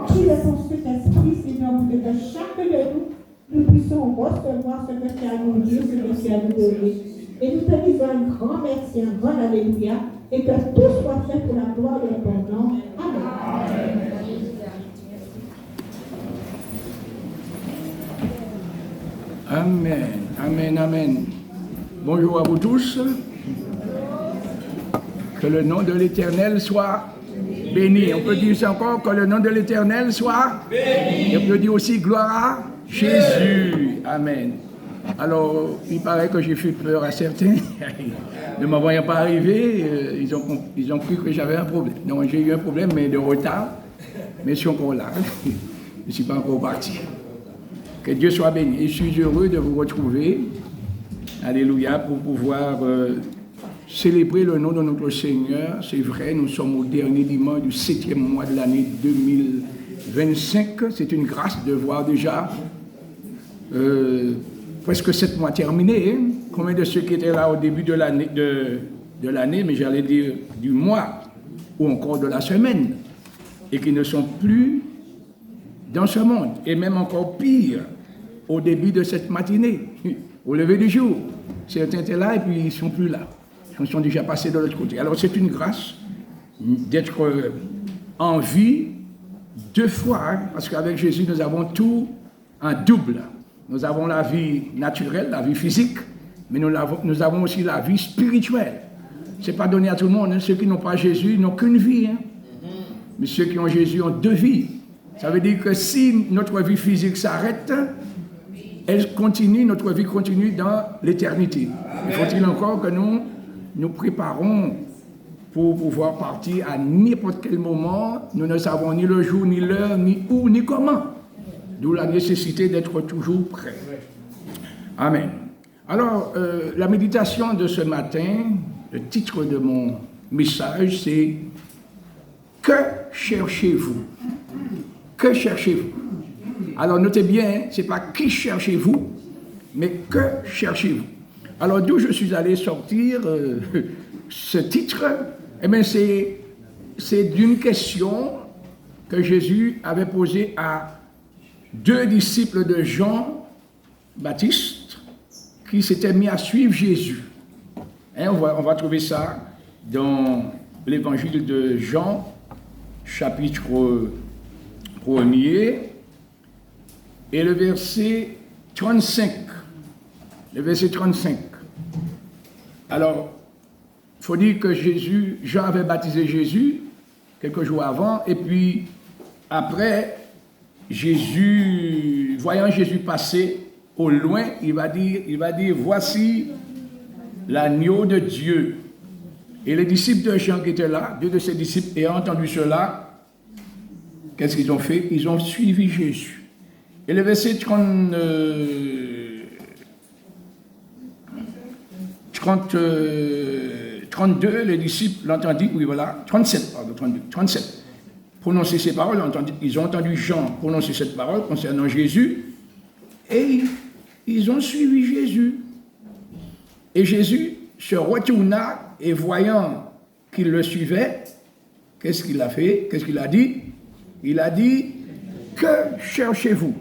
remplis de ton Saint-Esprit, Seigneur, pour que chacun de nous puissions recevoir ce que tu as nous dit, ce que tu as nous donné. Et nous te disons un grand merci, un grand alléluia, et que tout soit fait pour la gloire de ton nom. Amen. Amen, amen, amen. Bonjour à vous tous. Que le nom de l'Éternel soit béni. On peut dire ça encore, que le nom de l'Éternel soit béni. Et on peut dire aussi gloire à Jésus. Amen. Alors, il paraît que j'ai fait peur à certains. Ne me voyant pas arriver, ils ont cru que j'avais un problème. Non, j'ai eu un problème, mais de retard. Mais je suis encore là. Je ne suis pas encore parti. Que Dieu soit béni. Et je suis heureux de vous retrouver. Alléluia, pour pouvoir célébrer le nom de notre Seigneur. C'est vrai, nous sommes au dernier dimanche du 7e mois de l'année 2025. C'est une grâce de voir déjà presque 7 mois terminés. Hein? Combien de ceux qui étaient là au début de l'année, mais j'allais dire du mois, ou encore de la semaine, et qui ne sont plus dans ce monde, et même encore pire, au début de cette matinée, au lever du jour. Certains étaient là et puis ils ne sont plus là. Ils sont déjà passés de l'autre côté. Alors c'est une grâce d'être en vie 2 fois, hein, parce qu'avec Jésus, nous avons tout en double. Nous avons la vie naturelle, la vie physique, mais nous avons aussi la vie spirituelle. Ce n'est pas donné à tout le monde. Hein. Ceux qui n'ont pas Jésus n'ont qu'une vie. Hein. Mais ceux qui ont Jésus ont 2 vies. Ça veut dire que si notre vie physique s'arrête, notre vie continue dans l'éternité. Il faut-il encore que nous préparons pour pouvoir partir à n'importe quel moment. Nous ne savons ni le jour, ni l'heure, ni où, ni comment. D'où la nécessité d'être toujours prêt. Amen. Alors, la méditation de ce matin, le titre de mon message, c'est « Que cherchez-vous » Que cherchez-vous? Alors notez bien, ce n'est pas qui cherchez-vous, mais que cherchez-vous? Alors d'où je suis allé sortir ce titre, eh bien c'est d'une question que Jésus avait posée à 2 disciples de Jean-Baptiste qui s'étaient mis à suivre Jésus. Hein, on va trouver ça dans l'évangile de Jean, chapitre 1er, et le verset 35. Le verset 35. Alors, il faut dire que Jean avait baptisé Jésus quelques jours avant, et puis après, voyant Jésus passer au loin, il va dire, voici l'agneau de Dieu. Et les disciples de Jean qui étaient là, 2 de ses disciples, ayant entendu cela, qu'est-ce qu'ils ont fait? Ils ont suivi Jésus. Et le verset 32, les disciples l'entendirent, oui voilà, 37, pardon, 37. Prononcer ces paroles, ils ont entendu Jean prononcer cette parole concernant Jésus, et ils ont suivi Jésus. Et Jésus se retourna, et voyant qu'ils le suivaient, qu'est-ce qu'il a fait? Qu'est-ce qu'il a dit? Il a dit, que cherchez-vous?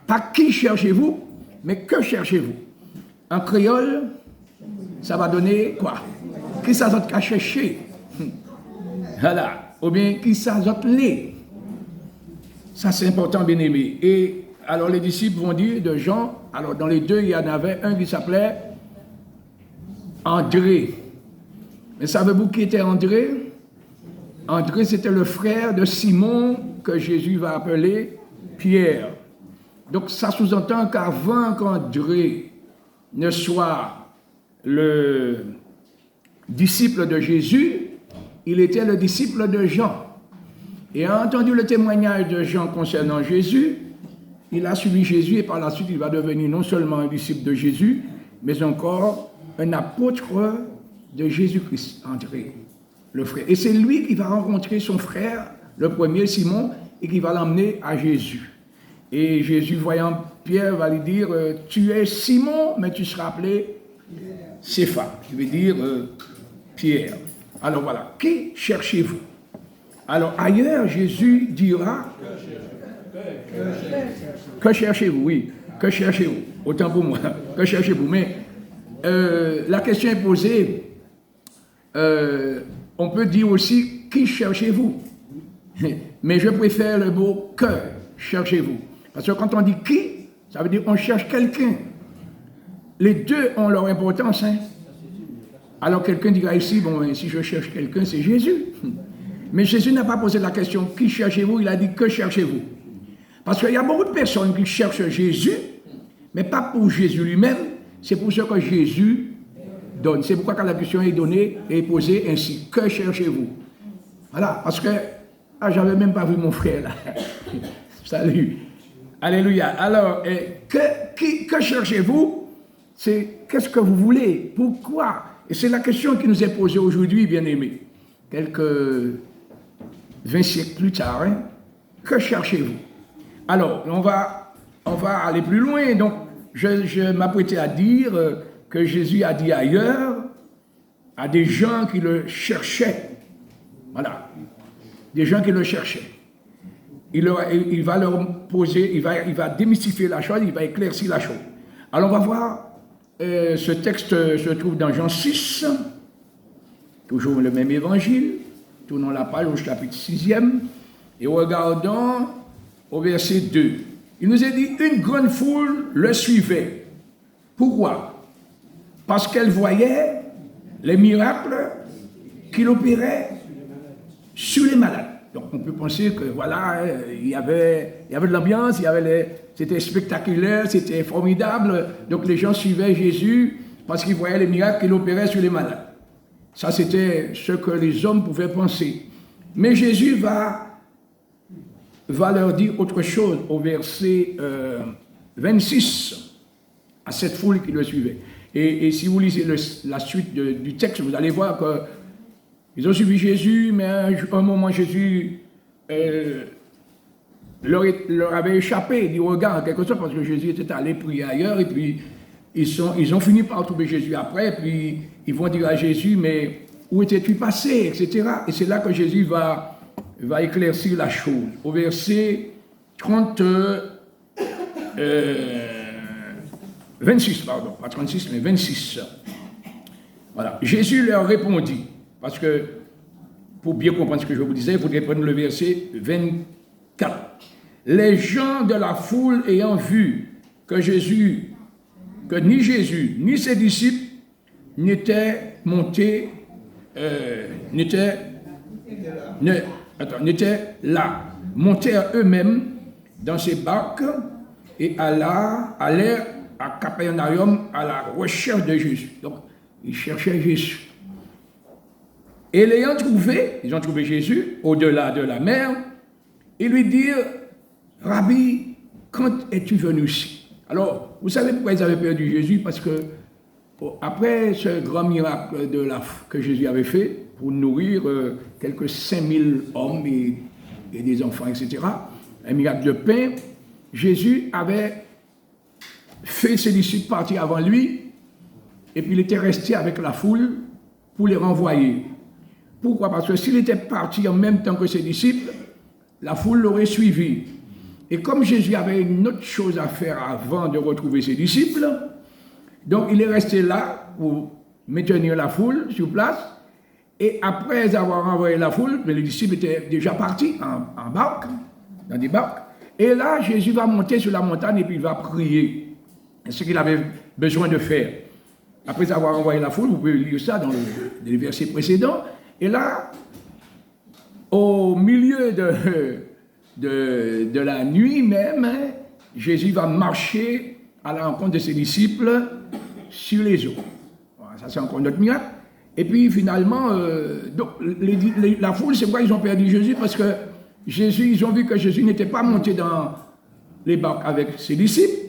Pas qui cherchez-vous, mais que cherchez-vous? En créole, ça va donner quoi? Qui ça d'autre qu'à chercher? Voilà. Ou bien qui ça d'autre l'est? Ça c'est important, bien aimé. Et alors les disciples vont dire de Jean, alors dans les 2, il y en avait un qui s'appelait André. Mais savez-vous qui était André? André, c'était le frère de Simon que Jésus va appeler Pierre. Donc ça sous-entend qu'avant qu'André ne soit le disciple de Jésus, il était le disciple de Jean. Et a entendu le témoignage de Jean concernant Jésus, il a suivi Jésus et par la suite il va devenir non seulement un disciple de Jésus, mais encore un apôtre de Jésus-Christ, André, le frère. Et c'est lui qui va rencontrer son frère, le premier, Simon, et qui va l'emmener à Jésus. Et Jésus, voyant Pierre, va lui dire, tu es Simon, mais tu seras appelé Cépha, qui veut dire Pierre. Alors voilà, qui cherchez-vous? Alors ailleurs, Jésus dira, que cherchez-vous, oui, que cherchez-vous, autant pour moi, que cherchez-vous. Mais la question est posée, on peut dire aussi, qui cherchez-vous? Mais je préfère le mot que cherchez-vous. Parce que quand on dit qui, ça veut dire on cherche quelqu'un. Les deux ont leur importance. Hein? Alors quelqu'un dira ici, bon, si je cherche quelqu'un, c'est Jésus. Mais Jésus n'a pas posé la question, qui cherchez-vous? Il a dit, que cherchez-vous? Parce qu'il y a beaucoup de personnes qui cherchent Jésus, mais pas pour Jésus lui-même, c'est pour ce que Jésus donne. C'est pourquoi quand la question est donnée et posée ainsi, que cherchez-vous? Voilà, parce que j'avais même pas vu mon frère là. Salut. Alléluia. Alors, que cherchez-vous? C'est qu'est-ce que vous voulez? Pourquoi? Et c'est la question qui nous est posée aujourd'hui, bien-aimés. Quelques 20 siècles plus tard, hein? Que cherchez-vous? Alors, on va aller plus loin. Donc, je m'apprêtais à dire que Jésus a dit ailleurs à des gens qui le cherchaient. Voilà. Des gens qui le cherchaient. Il va leur poser, il va démystifier la chose, il va éclaircir la chose. Alors, on va voir, ce texte se trouve dans Jean 6, toujours le même évangile. Tournons la page au chapitre 6e et regardons au verset 2. Il nous est dit, une grande foule le suivait. Pourquoi? Parce qu'elle voyait les miracles qu'il opérait sur les malades. Donc on peut penser que voilà, il y avait de l'ambiance, c'était spectaculaire, c'était formidable. Donc les gens suivaient Jésus parce qu'ils voyaient les miracles qu'il opérait sur les malades. Ça, c'était ce que les hommes pouvaient penser. Mais Jésus va leur dire autre chose au verset 26 à cette foule qui le suivait. Et si vous lisez la suite du texte, vous allez voir qu'ils ont suivi Jésus, mais à un moment, Jésus leur avait échappé du regard, en quelque sorte, parce que Jésus était allé prier ailleurs, et puis ils ont fini par trouver Jésus après, et puis ils vont dire à Jésus, mais où étais-tu passé, etc. Et c'est là que Jésus va éclaircir la chose. Au verset 26, pardon, pas 36, mais 26. Voilà. Jésus leur répondit, parce que, pour bien comprendre ce que je vous disais, il faudrait prendre le verset 24. Les gens de la foule ayant vu que ni Jésus, ni ses disciples n'étaient montés, n'étaient là, montèrent eux-mêmes dans ces barques et allèrent à Capernaum à la recherche de Jésus. Donc, ils cherchaient Jésus. Et l'ayant trouvé, ils ont trouvé Jésus au-delà de la mer, et lui dirent, Rabbi, quand es-tu venu ici? Alors, vous savez pourquoi ils avaient perdu Jésus? Parce que après ce grand miracle que Jésus avait fait pour nourrir quelques 5000 hommes et des enfants, etc., un miracle de pain, Jésus avait fait ses disciples partir avant lui, et puis il était resté avec la foule pour les renvoyer. Pourquoi? Parce que s'il était parti en même temps que ses disciples, la foule l'aurait suivi. Et comme Jésus avait une autre chose à faire avant de retrouver ses disciples, donc il est resté là pour maintenir la foule sur place. Et après avoir renvoyé la foule, les disciples étaient déjà partis en barque, dans des barques. Et là, Jésus va monter sur la montagne et puis il va prier. C'est ce qu'il avait besoin de faire. Après avoir envoyé la foule, vous pouvez lire ça dans les versets précédents. Et là, au milieu de la nuit même, Jésus va marcher à la rencontre de ses disciples sur les eaux. Voilà, ça c'est encore notre miracle. Et puis finalement, donc, la foule, c'est pourquoi ils ont perdu Jésus, parce que Jésus, ils ont vu que Jésus n'était pas monté dans les barques avec ses disciples.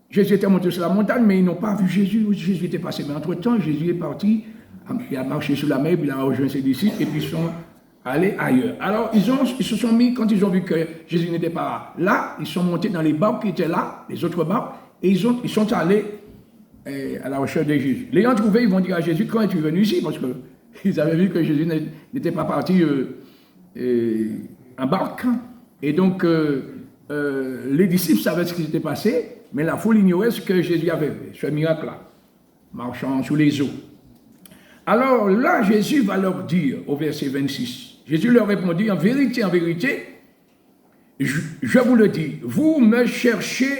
Jésus était monté sur la montagne, mais ils n'ont pas vu Jésus. Jésus était passé. Mais entre-temps, Jésus est parti, il a marché sur la mer, puis il a rejoint ses disciples, et puis ils sont allés ailleurs. Alors, ils se sont mis, quand ils ont vu que Jésus n'était pas là, ils sont montés dans les barques qui étaient là, les autres barques, et ils sont allés à la recherche de Jésus. L'ayant trouvé, ils vont dire à Jésus, quand es-tu venu ici? Parce qu'ils avaient vu que Jésus n'était pas parti en barque. Et donc, les disciples savaient ce qui s'était passé, mais la foule ignorait ce que Jésus avait fait, ce miracle-là, marchant sur les eaux. Alors là, Jésus va leur dire, au verset 26, Jésus leur répondit, en vérité, je vous le dis, vous me cherchez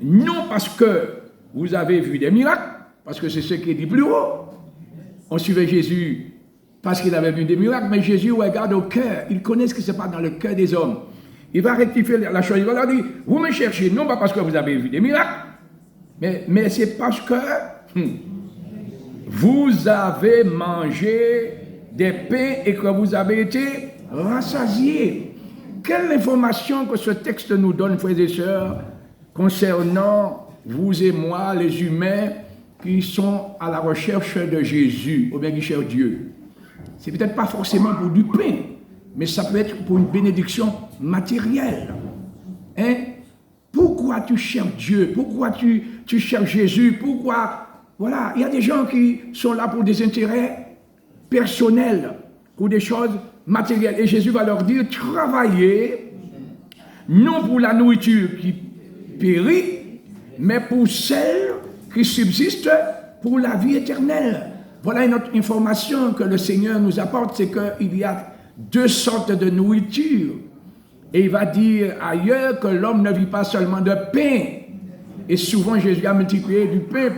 non parce que vous avez vu des miracles, parce que c'est ce qui est dit plus haut. On suivait Jésus parce qu'il avait vu des miracles, mais Jésus regarde au cœur. Il connaît ce qui se passe dans le cœur des hommes. Il va rectifier la chose. Il va leur dire, vous me cherchez non pas parce que vous avez vu des miracles, mais c'est parce que vous avez mangé des pains et que vous avez été rassasiés. Quelle information que ce texte nous donne, frères et sœurs, concernant vous et moi, les humains, qui sont à la recherche de Jésus, ou bien qui cherchent Dieu. C'est peut-être pas forcément pour du pain, mais ça peut être pour une bénédiction matérielle. Hein? Pourquoi tu cherches Dieu? Pourquoi tu cherches Jésus? Pourquoi? Voilà, il y a des gens qui sont là pour des intérêts personnels, pour des choses matérielles. Et Jésus va leur dire, travaillez, non pour la nourriture qui périt, mais pour celle qui subsiste pour la vie éternelle. Voilà une autre information que le Seigneur nous apporte, c'est qu'il y a deux sortes de nourriture. Et il va dire ailleurs que l'homme ne vit pas seulement de pain. Et souvent Jésus a multiplié du pain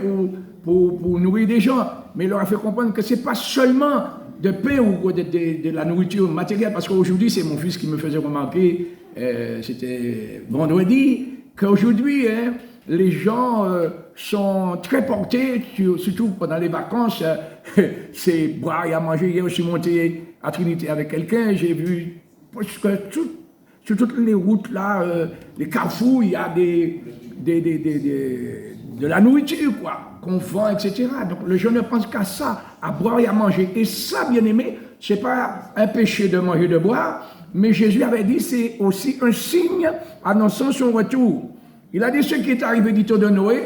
pour nourrir des gens. Mais il leur a fait comprendre que ce n'est pas seulement de pain ou de la nourriture matérielle, parce qu'aujourd'hui, c'est mon fils qui me faisait remarquer, c'était vendredi, qu'aujourd'hui, les gens sont très portés, surtout pendant les vacances, c'est boire et à manger. Hier, je suis monté à Trinité avec quelqu'un, j'ai vu presque sur toutes les routes là, les carrefours, il y a de la nourriture, quoi, qu'on vend, etc. Donc les gens ne pensent qu'à ça, à boire et à manger. Et ça, bien aimé, ce n'est pas un péché de manger, de boire, mais Jésus avait dit, c'est aussi un signe annonçant son retour. Il a dit, ce qui est arrivé du temps de Noé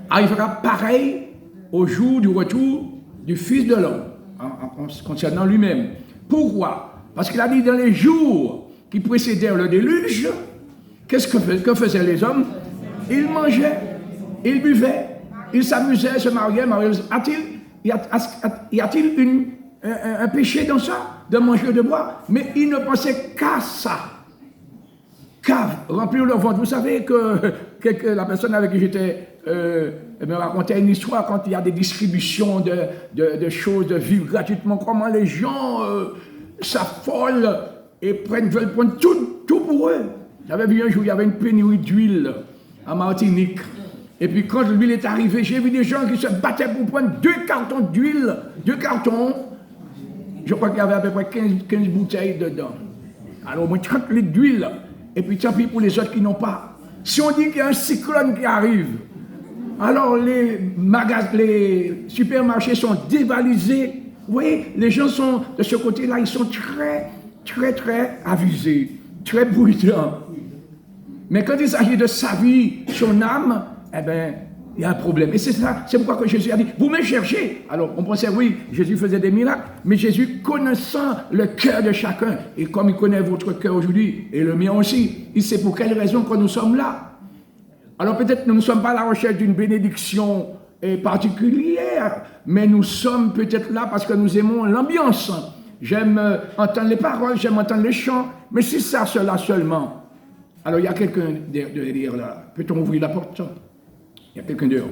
arrivera pareil au jour du retour du Fils de l'homme, concernant lui-même. Pourquoi? Parce qu'il a dit, dans les jours qui précédèrent le déluge, que faisaient les hommes? Ils mangeaient, ils buvaient, ils s'amusaient, se mariaient. Y a-t-il un péché dans ça, de manger, de boire? Mais ils ne pensaient qu'à ça. Qu'à remplir leur ventre. Vous savez que la personne avec qui j'étais me racontait une histoire quand il y a des distributions de choses, de vivre gratuitement, comment les gens s'affolent et veulent prendre tout pour eux. J'avais vu un jour, il y avait une pénurie d'huile en Martinique. Et puis quand l'huile est arrivée, j'ai vu des gens qui se battaient pour prendre 2 cartons d'huile. 2 cartons. Je crois qu'il y avait à peu près 15 bouteilles dedans. Alors au moins 30 litres d'huile. Et puis tant pis pour les autres qui n'ont pas. Si on dit qu'il y a un cyclone qui arrive, alors les supermarchés sont dévalisés. Vous voyez, les gens sont de ce côté-là, ils sont très, très, très avisés, très bruyants. Mais quand il s'agit de sa vie, son âme, eh bien, il y a un problème. Et c'est ça, c'est pourquoi que Jésus a dit, vous me cherchez. Alors, on pensait, oui, Jésus faisait des miracles, mais Jésus, connaissant le cœur de chacun, et comme il connaît votre cœur aujourd'hui, et le mien aussi, il sait pour quelle raison que nous sommes là. Alors, peut-être nous ne sommes pas à la recherche d'une bénédiction particulière, mais nous sommes peut-être là parce que nous aimons l'ambiance. J'aime entendre les paroles, j'aime entendre les chants, mais c'est ça, cela seulement. Alors, il y a quelqu'un derrière là. Peut-on ouvrir la porte? Il y a quelqu'un dehors.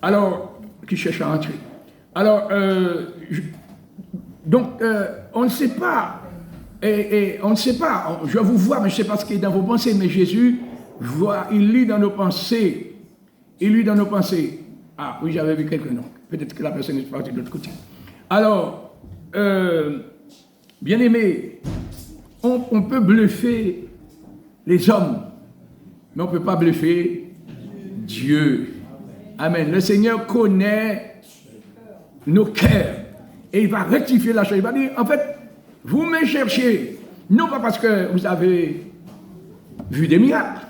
Alors, qui cherche à entrer. Alors, on ne sait pas. Et on ne sait pas. Je vous vois, mais je ne sais pas ce qui est dans vos pensées. Mais Jésus voit, il lit dans nos pensées. Il lit dans nos pensées. Ah, oui, j'avais vu quelqu'un. Donc, peut-être que la personne est partie de l'autre côté. Alors, bien aimé, on peut bluffer les hommes, mais on ne peut pas bluffer Dieu. Amen. Le Seigneur connaît nos cœurs et il va rectifier la chose. Il va dire, en fait, vous me cherchez, non pas parce que vous avez vu des miracles,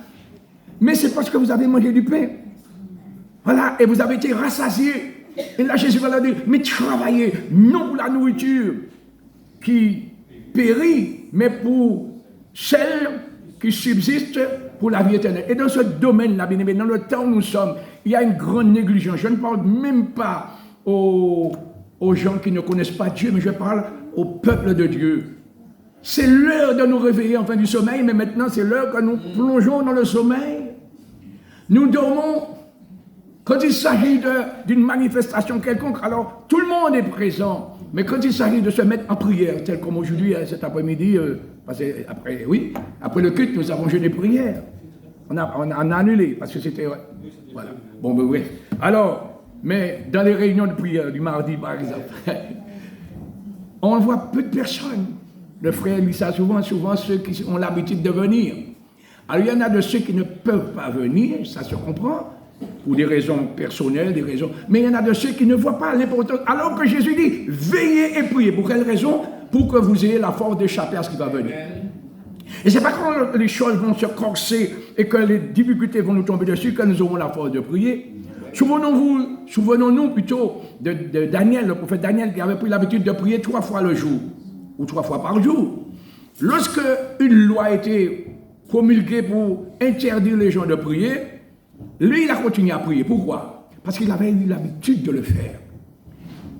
mais c'est parce que vous avez mangé du pain. Voilà, et vous avez été rassasiés. Et là, Jésus va leur dire, mais travaillez, non pour la nourriture qui périt, mais pour celles qui subsistent pour la vie éternelle. Et dans ce domaine-là, bien aimé, dans le temps où nous sommes, il y a une grande négligence. Je ne parle même pas aux gens qui ne connaissent pas Dieu, mais je parle au peuple de Dieu. C'est l'heure de nous réveiller en fin du sommeil, mais maintenant c'est l'heure que nous plongeons dans le sommeil. Nous dormons. Quand il s'agit d'une manifestation quelconque, alors tout le monde est présent. Mais quand il s'agit de se mettre en prière, tel comme aujourd'hui, cet après-midi, après le culte, nous avons jeûné prière. On a annulé, parce que c'était... Voilà. Bon, ben oui. Alors, mais dans les réunions de prière du mardi, par exemple, on voit peu de personnes. Le frère lit ça souvent ceux qui ont l'habitude de venir. Alors, il y en a de ceux qui ne peuvent pas venir, ça se comprend, pour des raisons personnelles, des raisons... Mais il y en a de ceux qui ne voient pas l'importance. Alors que Jésus dit, veillez et priez. Pour quelle raison? Pour que vous ayez la force d'échapper à ce qui va venir. Et c'est pas quand les choses vont se corser et que les difficultés vont nous tomber dessus que nous aurons la force de prier. Souvenons-nous plutôt de Daniel, le prophète Daniel, qui avait pris l'habitude de prier 3 fois le jour, ou 3 fois par jour. Lorsque une loi a été promulguée pour interdire les gens de prier, lui, il a continué à prier. Pourquoi? Parce qu'il avait eu l'habitude de le faire.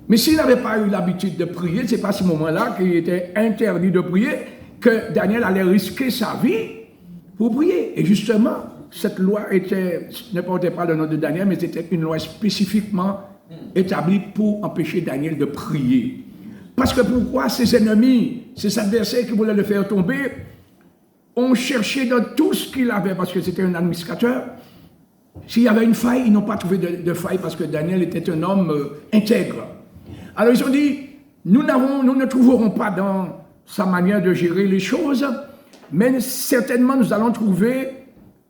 Mais s'il n'avait pas eu l'habitude de prier, ce n'est pas à ce moment-là qu'il était interdit de prier que Daniel allait risquer sa vie pour prier. Et justement, cette loi ne portait pas le nom de Daniel, mais c'était une loi spécifiquement établie pour empêcher Daniel de prier. Parce que pourquoi ses ennemis, ses adversaires qui voulaient le faire tomber, ont cherché dans tout ce qu'il avait, parce que c'était un administrateur. S'il y avait une faille, ils n'ont pas trouvé de faille parce que Daniel était un homme intègre. Alors ils ont dit, nous ne trouverons pas dans sa manière de gérer les choses, mais certainement nous allons trouver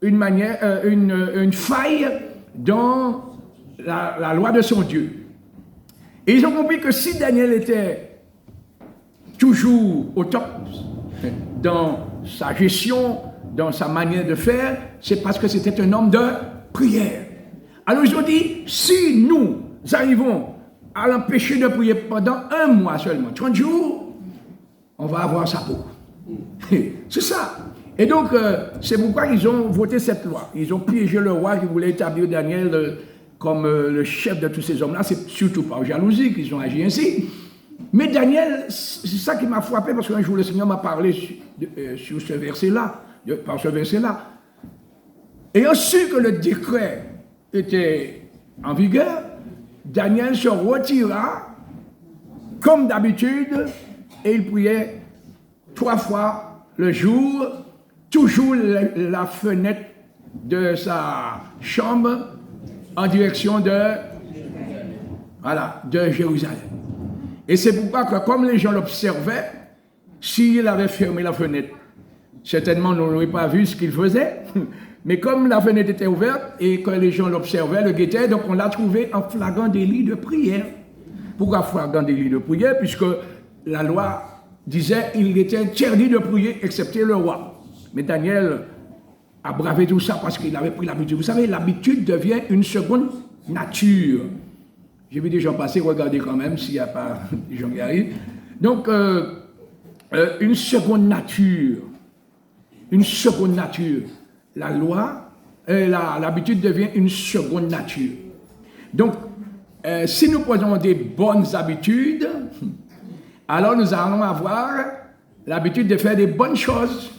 une faille dans la loi de son Dieu. Et ils ont compris que si Daniel était toujours au top dans sa gestion, dans sa manière de faire, c'est parce que c'était un homme de prière. Alors ils ont dit, si nous arrivons à l'empêcher de prier pendant 1 mois seulement, 30 jours, on va avoir sa peau. C'est ça. Et donc, c'est pourquoi ils ont voté cette loi. Ils ont piégé le roi qui voulait établir Daniel comme le chef de tous ces hommes-là. C'est surtout par jalousie qu'ils ont agi ainsi. Mais Daniel, c'est ça qui m'a frappé, parce qu'un jour le Seigneur m'a parlé sur ce verset-là, par ce verset-là. Ayant su que le décret était en vigueur, Daniel se retira comme d'habitude et il priait 3 fois le jour, toujours la fenêtre de sa chambre en direction de Jérusalem. Et c'est pourquoi que comme les gens l'observaient, s'il avait fermé la fenêtre, certainement on n'aurait pas vu ce qu'il faisait. Mais comme la fenêtre était ouverte et que les gens l'observaient, le guettaient, donc on l'a trouvé en flagrant délit de prière. Pourquoi flagrant délit de prière? Puisque la loi disait qu'il était interdit de prier excepté le roi. Mais Daniel a bravé tout ça parce qu'il avait pris l'habitude. Vous savez, l'habitude devient une seconde nature. J'ai vu des gens passer, regardez quand même s'il n'y a pas des gens qui arrivent. Donc, une seconde nature. Une seconde nature. La loi, l'habitude devient une seconde nature. Donc, si nous prenons des bonnes habitudes, alors nous allons avoir l'habitude de faire des bonnes choses.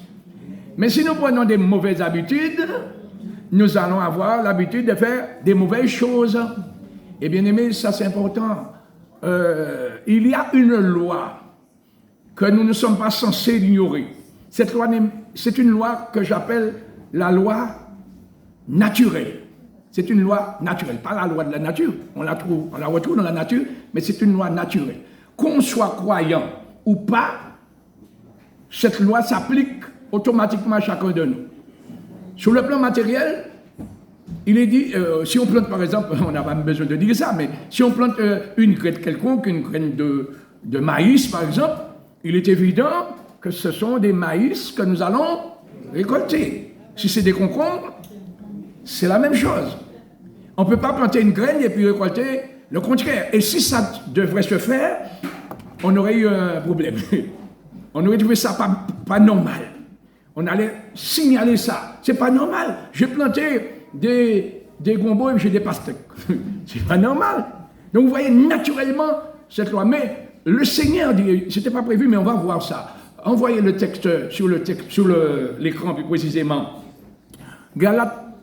Mais si nous prenons des mauvaises habitudes, nous allons avoir l'habitude de faire des mauvaises choses. Et bien aimé, ça c'est important. Il y a une loi que nous ne sommes pas censés ignorer. Cette loi, c'est une loi que j'appelle la loi naturelle. C'est une loi naturelle, pas la loi de la nature. On la retrouve dans la nature, mais c'est une loi naturelle. Qu'on soit croyant ou pas, cette loi s'applique automatiquement à chacun de nous. Sur le plan matériel, il est dit, si on plante par exemple, on n'a pas besoin de dire ça, mais si on plante une graine quelconque, une graine de maïs par exemple, il est évident que ce sont des maïs que nous allons récolter. Si c'est des concombres, c'est la même chose. On ne peut pas planter une graine et puis récolter le contraire. Et si ça devrait se faire, on aurait eu un problème. On aurait trouvé ça pas normal. On allait signaler ça. C'est pas normal. J'ai planté des gombos et j'ai des pastèques. C'est pas normal. Donc vous voyez naturellement cette loi. Mais le Seigneur dit, c'était pas prévu, mais on va voir ça. Envoyez le texte sur l'écran plus précisément. Galates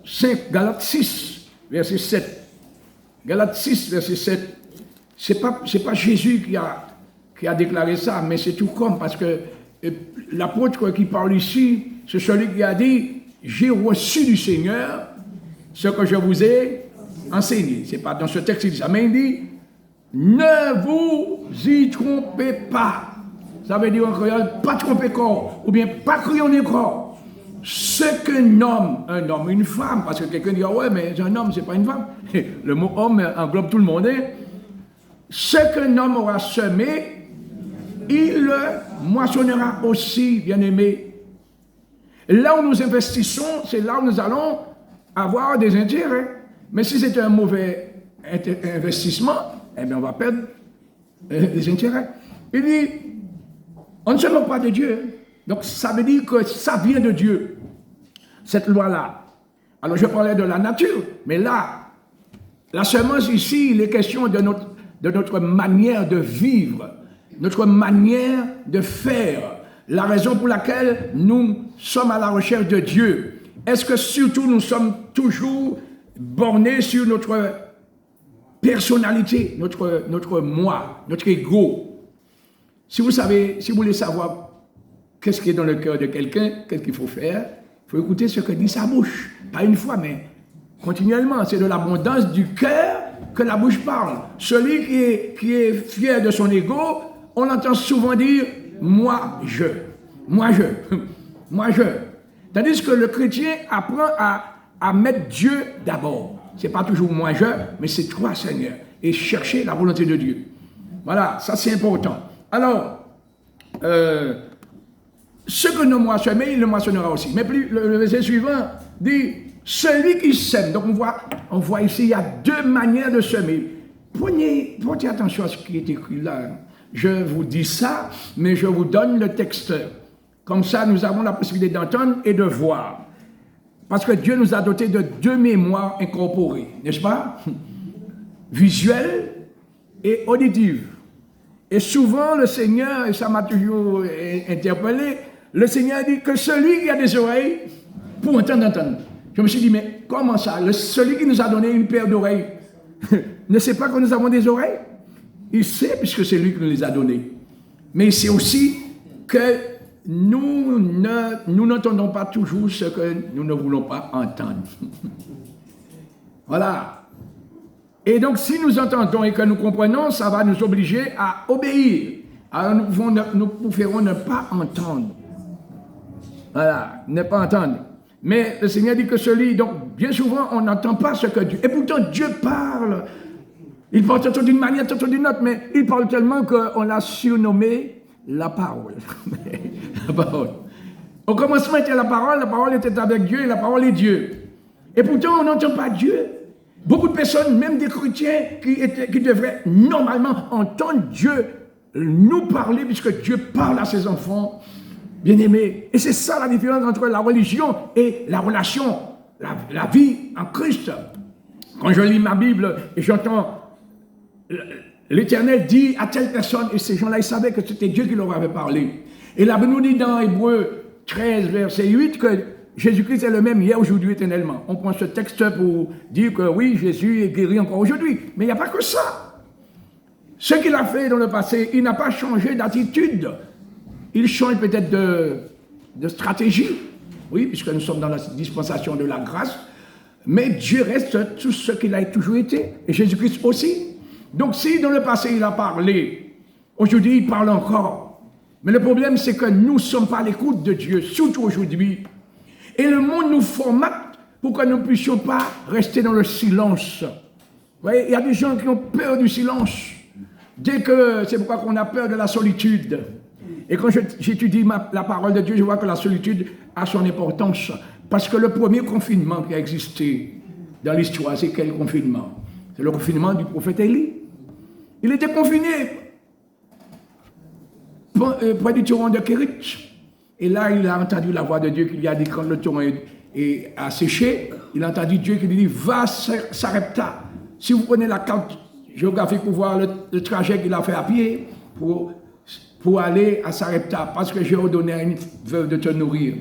6, verset 7. Galates 6, verset 7. C'est pas Jésus qui a déclaré ça, mais c'est tout comme, parce que l'apôtre qui parle ici, c'est celui qui a dit, j'ai reçu du Seigneur ce que je vous ai enseigné. C'est pas dans ce texte qu'il dit ça, mais il dit, ne vous y trompez pas. Ça veut dire en créole, pas tromper corps, ou bien pas crayonner corps. Ce qu'un homme, une femme, parce que quelqu'un dit, ouais, mais un homme, c'est pas une femme. Le mot homme englobe tout le monde. Hein? Ce qu'un homme aura semé, il le moissonnera aussi, bien-aimé. Là où nous investissons, c'est là où nous allons avoir des intérêts. Mais si c'est un mauvais investissement, eh bien on va perdre des intérêts. Il dit, on ne se moque pas de Dieu. Donc ça veut dire que ça vient de Dieu, cette loi-là. Alors je parlais de la nature, mais là, la semence ici, il est question de notre manière de vivre, notre manière de faire, la raison pour laquelle nous sommes à la recherche de Dieu. Est-ce que surtout nous sommes toujours bornés sur notre personnalité, notre moi, notre ego? Si vous voulez savoir qu'est-ce qui est dans le cœur de quelqu'un, qu'est-ce qu'il faut faire, il faut écouter ce que dit sa bouche. Pas une fois, mais continuellement. C'est de l'abondance du cœur que la bouche parle. Celui qui est fier de son ego, on entend souvent dire « moi, je ». Moi, je. Moi, je. Tandis que le chrétien apprend à mettre Dieu d'abord. Ce n'est pas toujours « moi, je », mais c'est toi, Seigneur. Et chercher la volonté de Dieu. Voilà, ça c'est important. Alors, ce que nous moissonnons, il le moissonnera aussi. Mais plus, le verset suivant dit, celui qui sème. Donc on voit ici, il y a deux manières de semer. Portez attention à ce qui est écrit là. Je vous dis ça, mais je vous donne le texte. Comme ça, nous avons la possibilité d'entendre et de voir. Parce que Dieu nous a dotés de deux mémoires incorporées, n'est-ce pas? Visuelle et auditive. Et souvent, le Seigneur, et ça m'a toujours interpellé, le Seigneur dit que celui qui a des oreilles, pour entendre. Je me suis dit, mais comment ça? Celui qui nous a donné une paire d'oreilles ne sait pas que nous avons des oreilles? Il sait, puisque c'est lui qui nous les a données. Mais il sait aussi que nous n'entendons pas toujours ce que nous ne voulons pas entendre. Voilà. Et donc, si nous entendons et que nous comprenons, ça va nous obliger à obéir. Alors, nous préférons ne pas entendre. Voilà, ne pas entendre. Mais le Seigneur dit que donc, bien souvent, on n'entend pas ce que Dieu... Et pourtant, Dieu parle. Il parle tantôt d'une manière, tantôt d'une autre, mais il parle tellement qu'on l'a surnommé la parole. La parole. Au commencement était la parole était avec Dieu, et la parole est Dieu. Et pourtant, on n'entend pas Dieu. Beaucoup de personnes, même des chrétiens, qui devraient normalement entendre Dieu nous parler, puisque Dieu parle à ses enfants bien-aimés. Et c'est ça la différence entre la religion et la relation, la vie en Christ. Quand je lis ma Bible et j'entends l'Éternel dit à telle personne, et ces gens-là, ils savaient que c'était Dieu qui leur avait parlé. Et la Bible nous dit dans Hébreux 13, verset 8, que Jésus-Christ est le même hier, aujourd'hui, éternellement. On prend ce texte pour dire que oui, Jésus est guéri encore aujourd'hui. Mais il n'y a pas que ça. Ce qu'il a fait dans le passé, il n'a pas changé d'attitude. Il change peut-être de stratégie. Oui, puisque nous sommes dans la dispensation de la grâce. Mais Dieu reste tout ce qu'il a toujours été. Et Jésus-Christ aussi. Donc si dans le passé il a parlé, aujourd'hui il parle encore. Mais le problème c'est que nous ne sommes pas à l'écoute de Dieu, surtout aujourd'hui. Et le monde nous formate pour que nous ne puissions pas rester dans le silence. Vous voyez, il y a des gens qui ont peur du silence. C'est pourquoi qu'on a peur de la solitude. Et quand j'étudie la parole de Dieu, je vois que la solitude a son importance. Parce que le premier confinement qui a existé dans l'histoire, c'est quel confinement? C'est le confinement du prophète Élie. Il était confiné près du torrent de Kérit. Et là, il a entendu la voix de Dieu qui lui a dit, quand le torrent a séché, il a entendu Dieu qui lui dit, va Sarepta. Si vous prenez la carte géographique pour voir le trajet qu'il a fait à pied, pour aller à Sarepta, parce que j'ai ordonné à une veuve de te nourrir.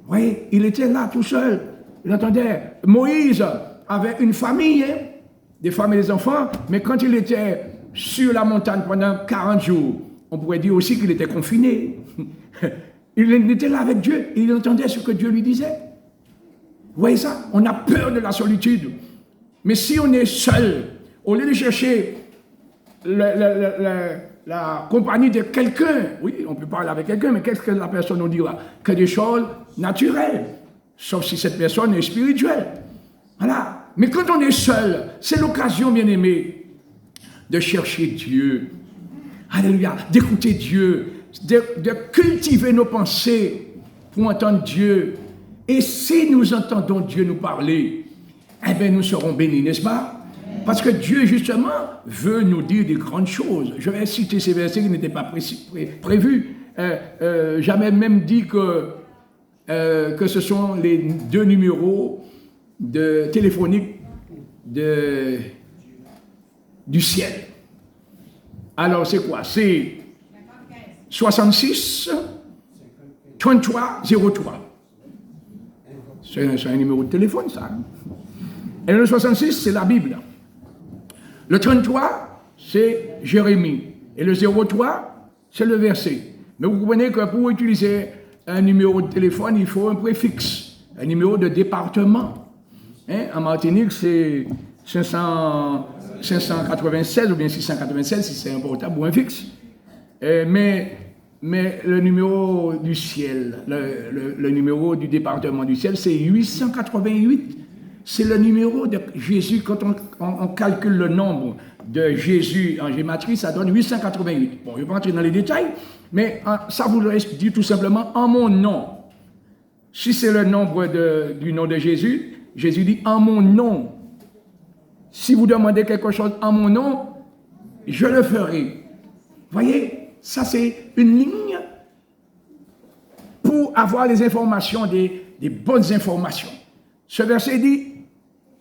Oui, il était là tout seul. Il entendait. Moïse avait une famille, hein, des femmes et des enfants, mais quand il était sur la montagne pendant 40 jours, on pourrait dire aussi qu'il était confiné. Il était là avec Dieu, et il entendait ce que Dieu lui disait. Vous voyez ça? On a peur de la solitude. Mais si on est seul, au lieu de chercher la compagnie de quelqu'un, oui, on peut parler avec quelqu'un, mais qu'est-ce que la personne nous dira? Que des choses naturelles, sauf si cette personne est spirituelle. Voilà. Mais quand on est seul, c'est l'occasion, bien aimé, de chercher Dieu. Alléluia. D'écouter Dieu, de cultiver nos pensées pour entendre Dieu. Et si nous entendons Dieu nous parler, eh bien, nous serons bénis, n'est-ce pas? Parce que Dieu, justement, veut nous dire des grandes choses. Je vais citer ces versets qui n'étaient pas prévus. J'avais même dit que ce sont les 2 numéros téléphoniques du ciel. Alors, c'est quoi? C'est 66 33 03. C'est un numéro de téléphone, ça. Et le 66, c'est la Bible. Le 33, c'est Jérémie. Et le 03, c'est le verset. Mais vous comprenez que pour utiliser un numéro de téléphone, il faut un préfixe, un numéro de département. Hein? En Martinique, c'est 596 ou bien 696 si c'est un portable ou un fixe. Mais le numéro du ciel, le numéro du département du ciel, c'est 888. C'est le numéro de Jésus. Quand on calcule le nombre de Jésus en gématrie, ça donne 888. Bon, je ne vais pas entrer dans les détails, mais ça voudrait dire tout simplement en mon nom. Si c'est le nombre du nom de Jésus, Jésus dit en mon nom. Si vous demandez quelque chose en mon nom, je le ferai. Voyez, ça c'est une ligne pour avoir les informations, des bonnes informations. Ce verset dit,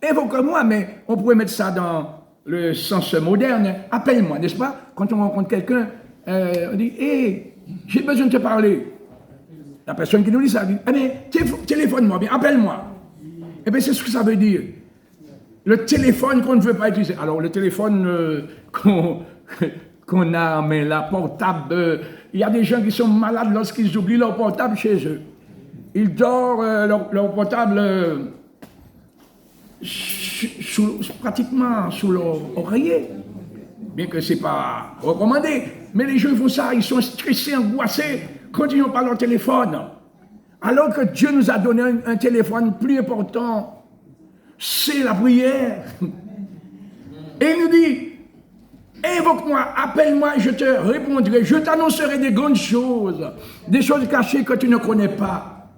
évoque-moi, mais on pourrait mettre ça dans le sens moderne, appelle-moi, n'est-ce pas? Quand on rencontre quelqu'un, on dit, hé, j'ai besoin de te parler. La personne qui nous dit ça dit, eh bien, téléphone-moi, bien, appelle-moi. Eh bien, c'est ce que ça veut dire. Le téléphone qu'on ne veut pas utiliser. Alors, le téléphone qu'on a, mais la portable, il y a des gens qui sont malades lorsqu'ils oublient leur portable chez eux. Ils dorment leur portable pratiquement sous leur oreiller. Bien que ce n'est pas recommandé. Mais les gens font ça, ils sont stressés, angoissés, quand ils n'ont pas leur téléphone. Alors que Dieu nous a donné un téléphone plus important, c'est la prière. Et il nous dit, invoque-moi, appelle-moi, je te répondrai, je t'annoncerai des grandes choses, des choses cachées que tu ne connais pas.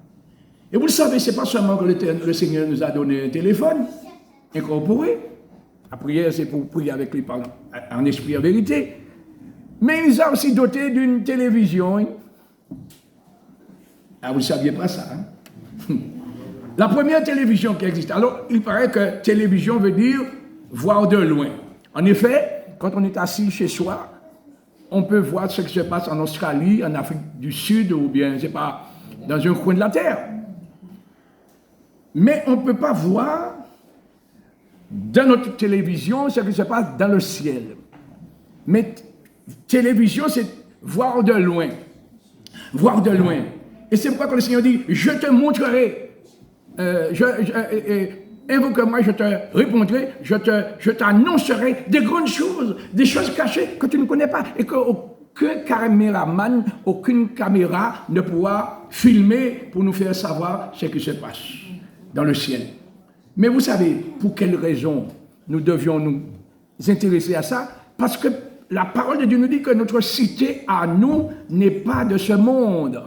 Et vous le savez, ce n'est pas seulement que le Seigneur nous a donné un téléphone incorporé. La prière, c'est pour prier avec lui en esprit et en vérité. Mais il nous a aussi doté d'une télévision. Ah, vous ne saviez pas ça, hein? La première télévision qui existe. Alors, il paraît que télévision veut dire voir de loin. En effet, quand on est assis chez soi, on peut voir ce qui se passe en Australie, en Afrique du Sud, ou bien, je ne sais pas, dans un coin de la Terre. Mais on ne peut pas voir dans notre télévision ce qui se passe dans le ciel. Mais télévision, c'est voir de loin. Voir de loin. Et c'est pourquoi que le Seigneur dit, je te montrerai, invoque-moi, je te répondrai, je t'annoncerai des grandes choses, des choses cachées que tu ne connais pas et qu'aucun caméraman, aucune caméra ne pourra filmer pour nous faire savoir ce qui se passe dans le ciel. Mais vous savez, pour quelle raison nous devions nous intéresser à ça? Parce que la parole de Dieu nous dit que notre cité à nous n'est pas de ce monde.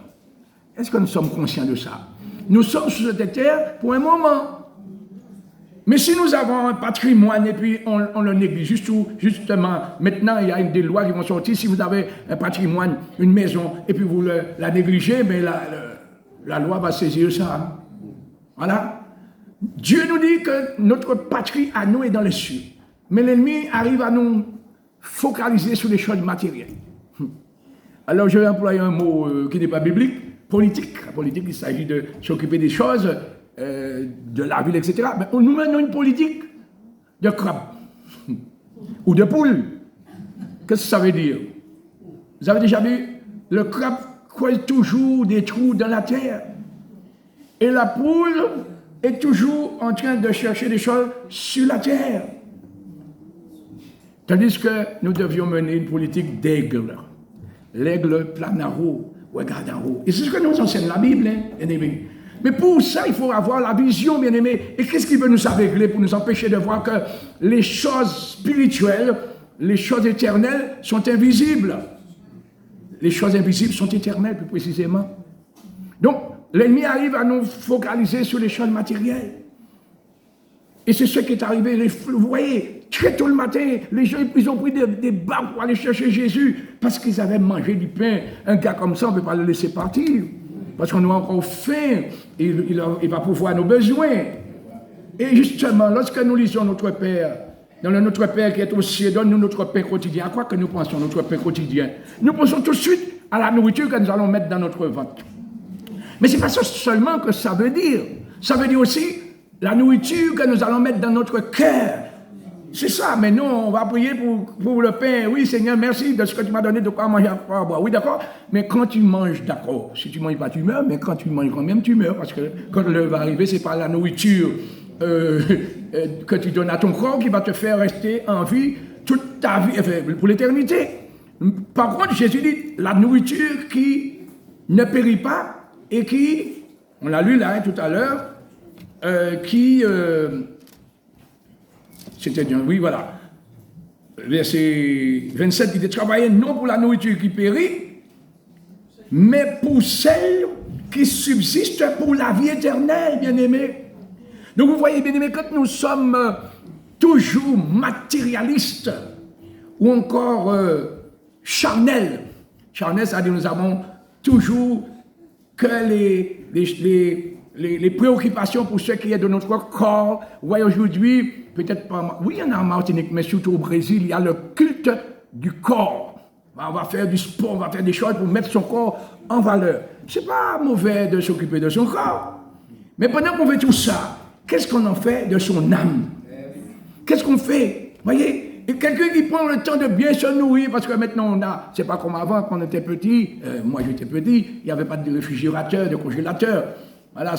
Est-ce que nous sommes conscients de ça? Nous sommes sur cette terre pour un moment. Mais si nous avons un patrimoine et puis on le néglige, justement, maintenant il y a des lois qui vont sortir, si vous avez un patrimoine, une maison, et puis vous la négligez, mais la loi va saisir ça. Voilà. Dieu nous dit que notre patrie à nous est dans les cieux. Mais l'ennemi arrive à nous focaliser sur les choses matérielles. Alors je vais employer un mot qui n'est pas biblique, politique. La politique, il s'agit de s'occuper des choses, de la ville, etc. Mais nous menons une politique de crabe ou de poule. Qu'est-ce que ça veut dire? Vous avez déjà vu, le crabe creuse toujours des trous dans la terre. Et la poule est toujours en train de chercher des choses sur la terre. Tandis que nous devions mener une politique d'aigle. L'aigle plane en haut, regarde en haut. Et c'est ce que nous enseigne la Bible, hein, bien-aimés. Mais pour ça, il faut avoir la vision, bien-aimés. Et qu'est-ce qui veut nous aveugler pour nous empêcher de voir que les choses spirituelles, les choses éternelles sont invisibles. Les choses invisibles sont éternelles, plus précisément. Donc, l'ennemi arrive à nous focaliser sur les choses matérielles. Et c'est ce qui est arrivé. Vous voyez, très tôt le matin, les gens ils ont pris des barques pour aller chercher Jésus parce qu'ils avaient mangé du pain. Un gars comme ça, on ne peut pas le laisser partir. Parce qu'on a encore faim. Il va pourvoir nos besoins. Et justement, lorsque nous lisons notre Père, dans le Notre Père qui est aux cieux, donne-nous notre pain quotidien. À quoi que nous pensons, notre pain quotidien? Nous pensons tout de suite à la nourriture que nous allons mettre dans notre ventre. Mais ce n'est pas ça seulement que ça veut dire. Ça veut dire aussi la nourriture que nous allons mettre dans notre cœur. C'est ça, mais nous, on va prier pour le pain. Oui, Seigneur, merci de ce que tu m'as donné, de quoi manger, à boire. Oui, d'accord, mais quand tu manges, d'accord, si tu ne manges pas, tu meurs, mais quand tu manges quand même, tu meurs, parce que quand l'heure va arriver, ce n'est pas la nourriture que tu donnes à ton corps qui va te faire rester en vie toute ta vie, pour l'éternité. Par contre, Jésus dit, la nourriture qui ne périt pas et qui, on l'a lu là hein, tout à l'heure, c'était bien, oui, voilà. Verset 27, il dit travailler non pour la nourriture qui périt, mais pour celle qui subsiste pour la vie éternelle, bien-aimés. Donc vous voyez, bien-aimés, quand nous sommes toujours matérialistes ou encore charnels, c'est-à-dire nous avons toujours que les préoccupations pour ce qui est de notre corps. Vous voyez aujourd'hui, peut-être pas, oui, il y en a en Martinique, mais surtout au Brésil, il y a le culte du corps. On va faire du sport, on va faire des choses pour mettre son corps en valeur. Ce n'est pas mauvais de s'occuper de son corps. Mais pendant qu'on fait tout ça, qu'est-ce qu'on en fait de son âme? Qu'est-ce qu'on fait? Vous voyez? Et quelqu'un qui prend le temps de bien se nourrir, parce que maintenant c'est pas comme avant quand on était petit, moi j'étais petit, il n'y avait pas de réfrigérateur, de congélateur. Voilà,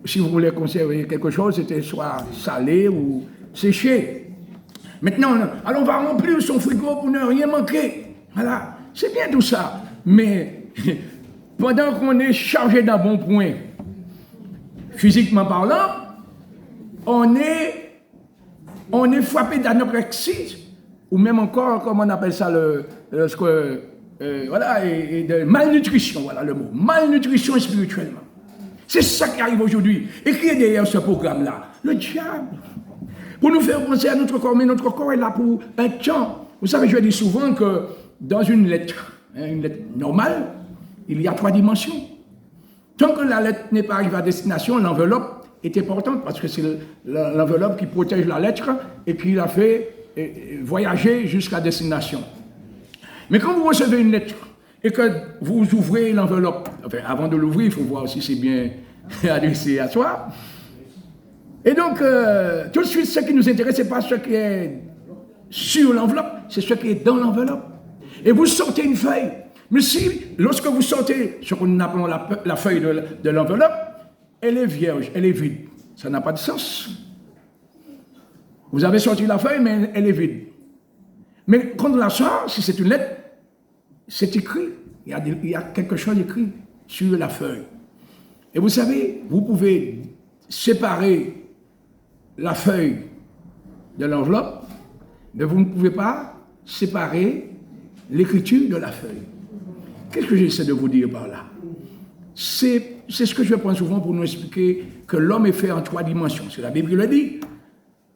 si vous voulez conserver quelque chose, c'était soit salé ou séché. Maintenant, alors on va remplir son frigo pour ne rien manquer. Voilà, c'est bien tout ça. Mais pendant qu'on est chargé d'un bon point, physiquement parlant, on est frappé d'anorexie, ou même encore, comme on appelle ça, voilà, et de malnutrition, voilà le mot, malnutrition spirituellement. C'est ça qui arrive aujourd'hui. Et qui est derrière ce programme-là? Le diable. Pour nous faire penser à notre corps, mais notre corps est là pour un temps. Vous savez, je dis souvent que dans une lettre normale, il y a 3 dimensions. Tant que la lettre n'est pas arrivée à destination, l'enveloppe est importante parce que c'est l'enveloppe qui protège la lettre et qui la fait voyager jusqu'à destination. Mais quand vous recevez une lettre et que vous ouvrez l'enveloppe, enfin, avant de l'ouvrir, il faut voir si c'est bien adressé à soi. Et donc, tout de suite, ce qui nous intéresse, ce n'est pas ce qui est sur l'enveloppe, c'est ce qui est dans l'enveloppe. Et vous sortez une feuille. Mais si, lorsque vous sortez ce qu'on appelle la feuille de l'enveloppe, elle est vierge, elle est vide. Ça n'a pas de sens. Vous avez sorti la feuille, mais elle est vide. Mais quand on la sort, si c'est une lettre, c'est écrit. Il y a quelque chose écrit sur la feuille. Et vous savez, vous pouvez séparer la feuille de l'enveloppe, mais vous ne pouvez pas séparer l'écriture de la feuille. Qu'est-ce que j'essaie de vous dire par là? C'est ce que je prends souvent pour nous expliquer que l'homme est fait en 3 dimensions. C'est la Bible qui le dit.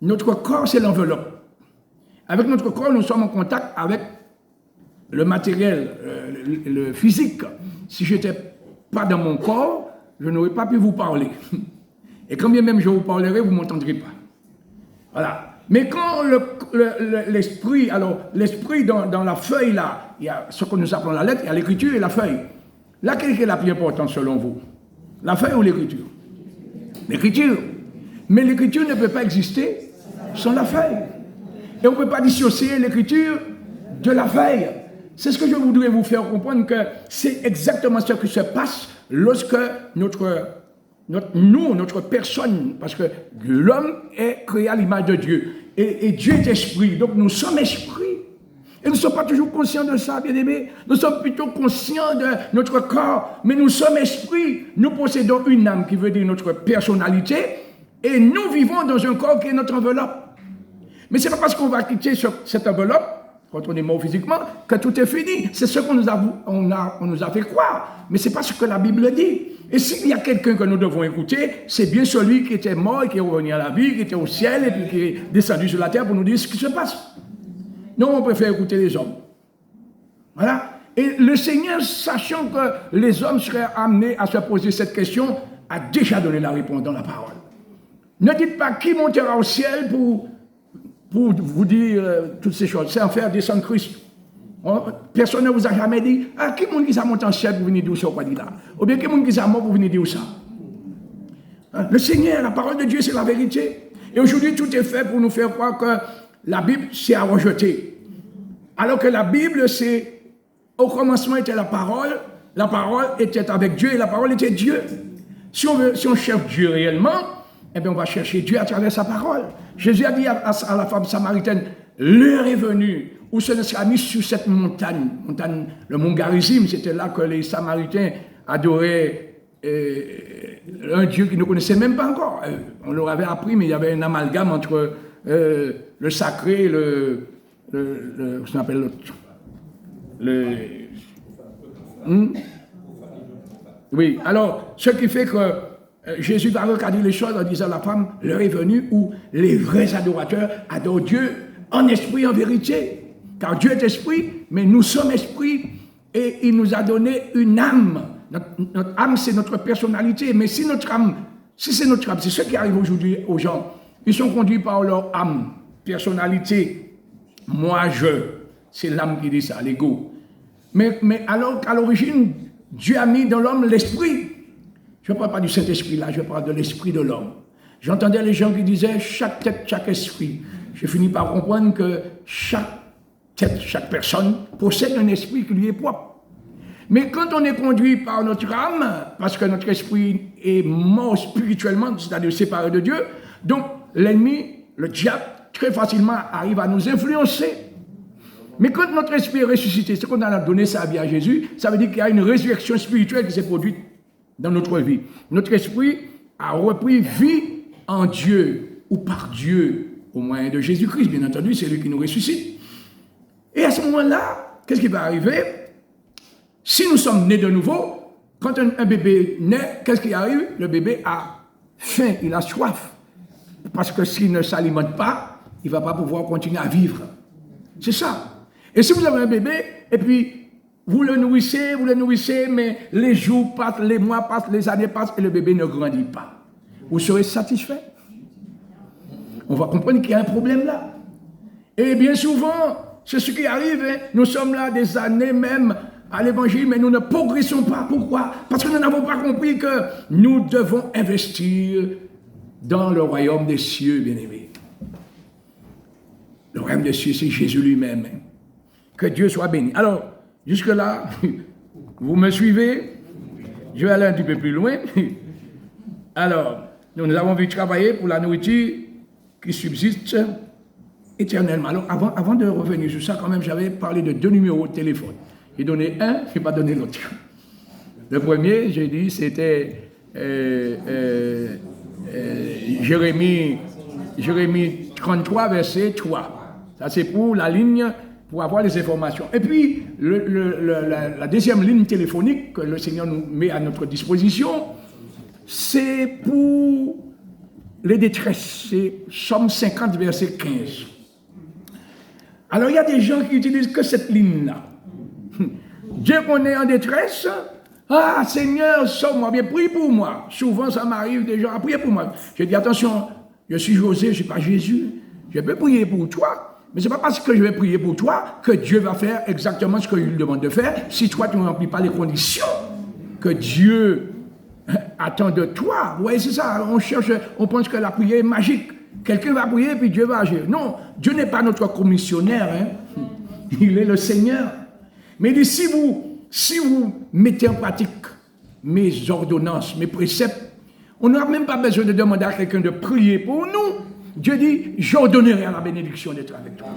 notre corps, c'est l'enveloppe. Avec notre corps, nous sommes en contact avec le matériel, le physique. Si je n'étais pas dans mon corps, je n'aurais pas pu vous parler. Et quand bien même je vous parlerai, vous ne m'entendrez pas. Voilà. Mais quand l'esprit, alors l'esprit dans la feuille là, il y a ce que nous appelons la lettre, il y a l'écriture et la feuille. Laquelle est la plus importante selon vous? La feuille ou l'écriture? L'écriture. Mais l'écriture ne peut pas exister sans la feuille. Et on ne peut pas dissocier l'écriture de la feuille. C'est ce que je voudrais vous faire comprendre, que c'est exactement ce qui se passe lorsque notre personne, parce que l'homme est créé à l'image de Dieu. Et Dieu est esprit, donc nous sommes esprits. Et nous ne sommes pas toujours conscients de ça, bien-aimés. Nous sommes plutôt conscients de notre corps, mais nous sommes esprits. Nous possédons une âme qui veut dire notre personnalité, et nous vivons dans un corps qui est notre enveloppe. Mais ce n'est pas parce qu'on va quitter cette enveloppe, quand on est mort physiquement, que tout est fini. C'est ce qu'on nous a fait croire. Mais ce n'est pas ce que la Bible dit. Et s'il y a quelqu'un que nous devons écouter, c'est bien celui qui était mort, qui est revenu à la vie, qui était au ciel, et puis qui est descendu sur la terre pour nous dire ce qui se passe. Non, on préfère écouter les hommes. Voilà. Et le Seigneur, sachant que les hommes seraient amenés à se poser cette question, a déjà donné la réponse dans la parole. Ne dites pas qui montera au ciel pour vous dire toutes ces choses. C'est en faire descendre Christ. Personne ne vous a jamais dit, qui est-ce qui s'est monté en ciel pour venir dire ça ou quoi dire là? Ou bien qui est-ce qui s'est mort pour venir dire ça? Le Seigneur, la parole de Dieu, c'est la vérité. Et aujourd'hui, tout est fait pour nous faire croire que la Bible, c'est à rejeter. Alors que la Bible, c'est, au commencement était la parole était avec Dieu et la parole était Dieu. Si on cherche Dieu réellement, eh bien on va chercher Dieu à travers sa parole. Jésus a dit à la femme samaritaine, l'heure est venue où ce ne sera mis sur cette montagne, le mont Garizim, c'était là que les Samaritains adoraient un Dieu qu'ils ne connaissaient même pas encore. On leur avait appris, mais il y avait un amalgame entre le sacré, ce qu'on appelle oui, alors, ce qui fait que Jésus va recadrer les choses en disant à la femme, l'heure est venue où les vrais adorateurs adorent Dieu en esprit, en vérité. Car Dieu est esprit, mais nous sommes esprit et il nous a donné une âme. Notre âme, c'est notre personnalité. Mais si c'est notre âme, c'est ce qui arrive aujourd'hui aux gens. Ils sont conduits par leur âme, personnalité. Moi, c'est l'âme qui dit ça, l'ego. Mais alors qu'à l'origine, Dieu a mis dans l'homme l'esprit. Je ne parle pas du Saint-Esprit là, je parle de l'esprit de l'homme. J'entendais les gens qui disaient chaque tête, chaque esprit. Je finis par comprendre que chaque tête, chaque personne possède un esprit qui lui est propre. Mais quand on est conduit par notre âme, parce que notre esprit est mort spirituellement, c'est-à-dire séparé de Dieu, donc l'ennemi, le diable, très facilement arrive à nous influencer. Mais quand notre esprit est ressuscité, c'est qu'on a donné sa vie à Jésus, ça veut dire qu'il y a une résurrection spirituelle qui s'est produite dans notre vie. Notre esprit a repris vie en Dieu, ou par Dieu, au moyen de Jésus-Christ, bien entendu, c'est lui qui nous ressuscite. Et à ce moment-là, qu'est-ce qui va arriver? Si nous sommes nés de nouveau, quand un bébé naît, qu'est-ce qui arrive? Le bébé a faim, il a soif. Parce que s'il ne s'alimente pas, il ne va pas pouvoir continuer à vivre. C'est ça. Et si vous avez un bébé, et puis vous le nourrissez, mais les jours passent, les mois passent, les années passent, et le bébé ne grandit pas. Vous serez satisfait? On va comprendre qu'il y a un problème là. Et bien souvent, c'est ce qui arrive. Hein. Nous sommes là des années même à l'évangile, mais nous ne progressons pas. Pourquoi? Parce que nous n'avons pas compris que nous devons investir dans le royaume des cieux, bien-aimés. Le royaume des cieux, c'est Jésus lui-même. Hein. Que Dieu soit béni. Alors, jusque-là, vous me suivez? Je vais aller un petit peu plus loin. Alors, nous avons vu travailler pour la nourriture qui subsiste éternellement. Alors, avant de revenir sur ça, quand même, j'avais parlé de 2 numéros de téléphone. J'ai donné un, je n'ai pas donné l'autre. Le premier, j'ai dit, c'était Jérémie 33, verset 3. Ça, c'est pour la ligne, pour avoir les informations. Et puis, la deuxième ligne téléphonique que le Seigneur nous met à notre disposition, c'est pour les détresses. C'est Somme 50, verset 15. Alors, il y a des gens qui utilisent que cette ligne-là. Dieu qu'on est en détresse, ah Seigneur, sauve-moi, bien, prie pour moi. Souvent, ça m'arrive des gens à prier pour moi. Je dis, attention, je suis José, je ne suis pas Jésus. Je peux prier pour toi, mais ce n'est pas parce que je vais prier pour toi que Dieu va faire exactement ce que je lui demande de faire si toi, tu ne remplis pas les conditions que Dieu attend de toi. Vous voyez, c'est ça, on pense que la prière est magique. Quelqu'un va prier, puis Dieu va agir. Non, Dieu n'est pas notre commissionnaire, hein. Il est le Seigneur. Mais il dit, si vous mettez en pratique mes ordonnances, mes préceptes, on n'aura même pas besoin de demander à quelqu'un de prier pour nous. Dieu dit, j'ordonnerai à la bénédiction d'être avec toi.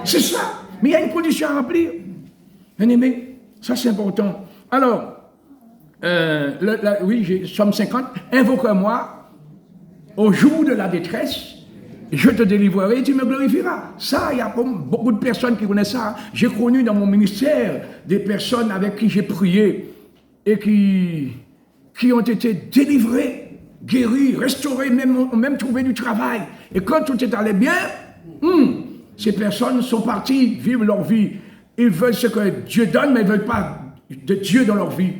C'est ça. Mais il y a une condition à remplir. Bien aimé, ça c'est important. Alors, oui, Somme 50, invoque-moi au jour de la détresse, je te délivrerai et tu me glorifieras. Ça, il y a beaucoup de personnes qui connaissent ça. J'ai connu dans mon ministère des personnes avec qui j'ai prié et qui ont été délivrées, guéries, restaurées, ont même trouvé du travail. Et quand tout est allé bien, ces personnes sont parties vivre leur vie. Ils veulent ce que Dieu donne, mais ils ne veulent pas de Dieu dans leur vie.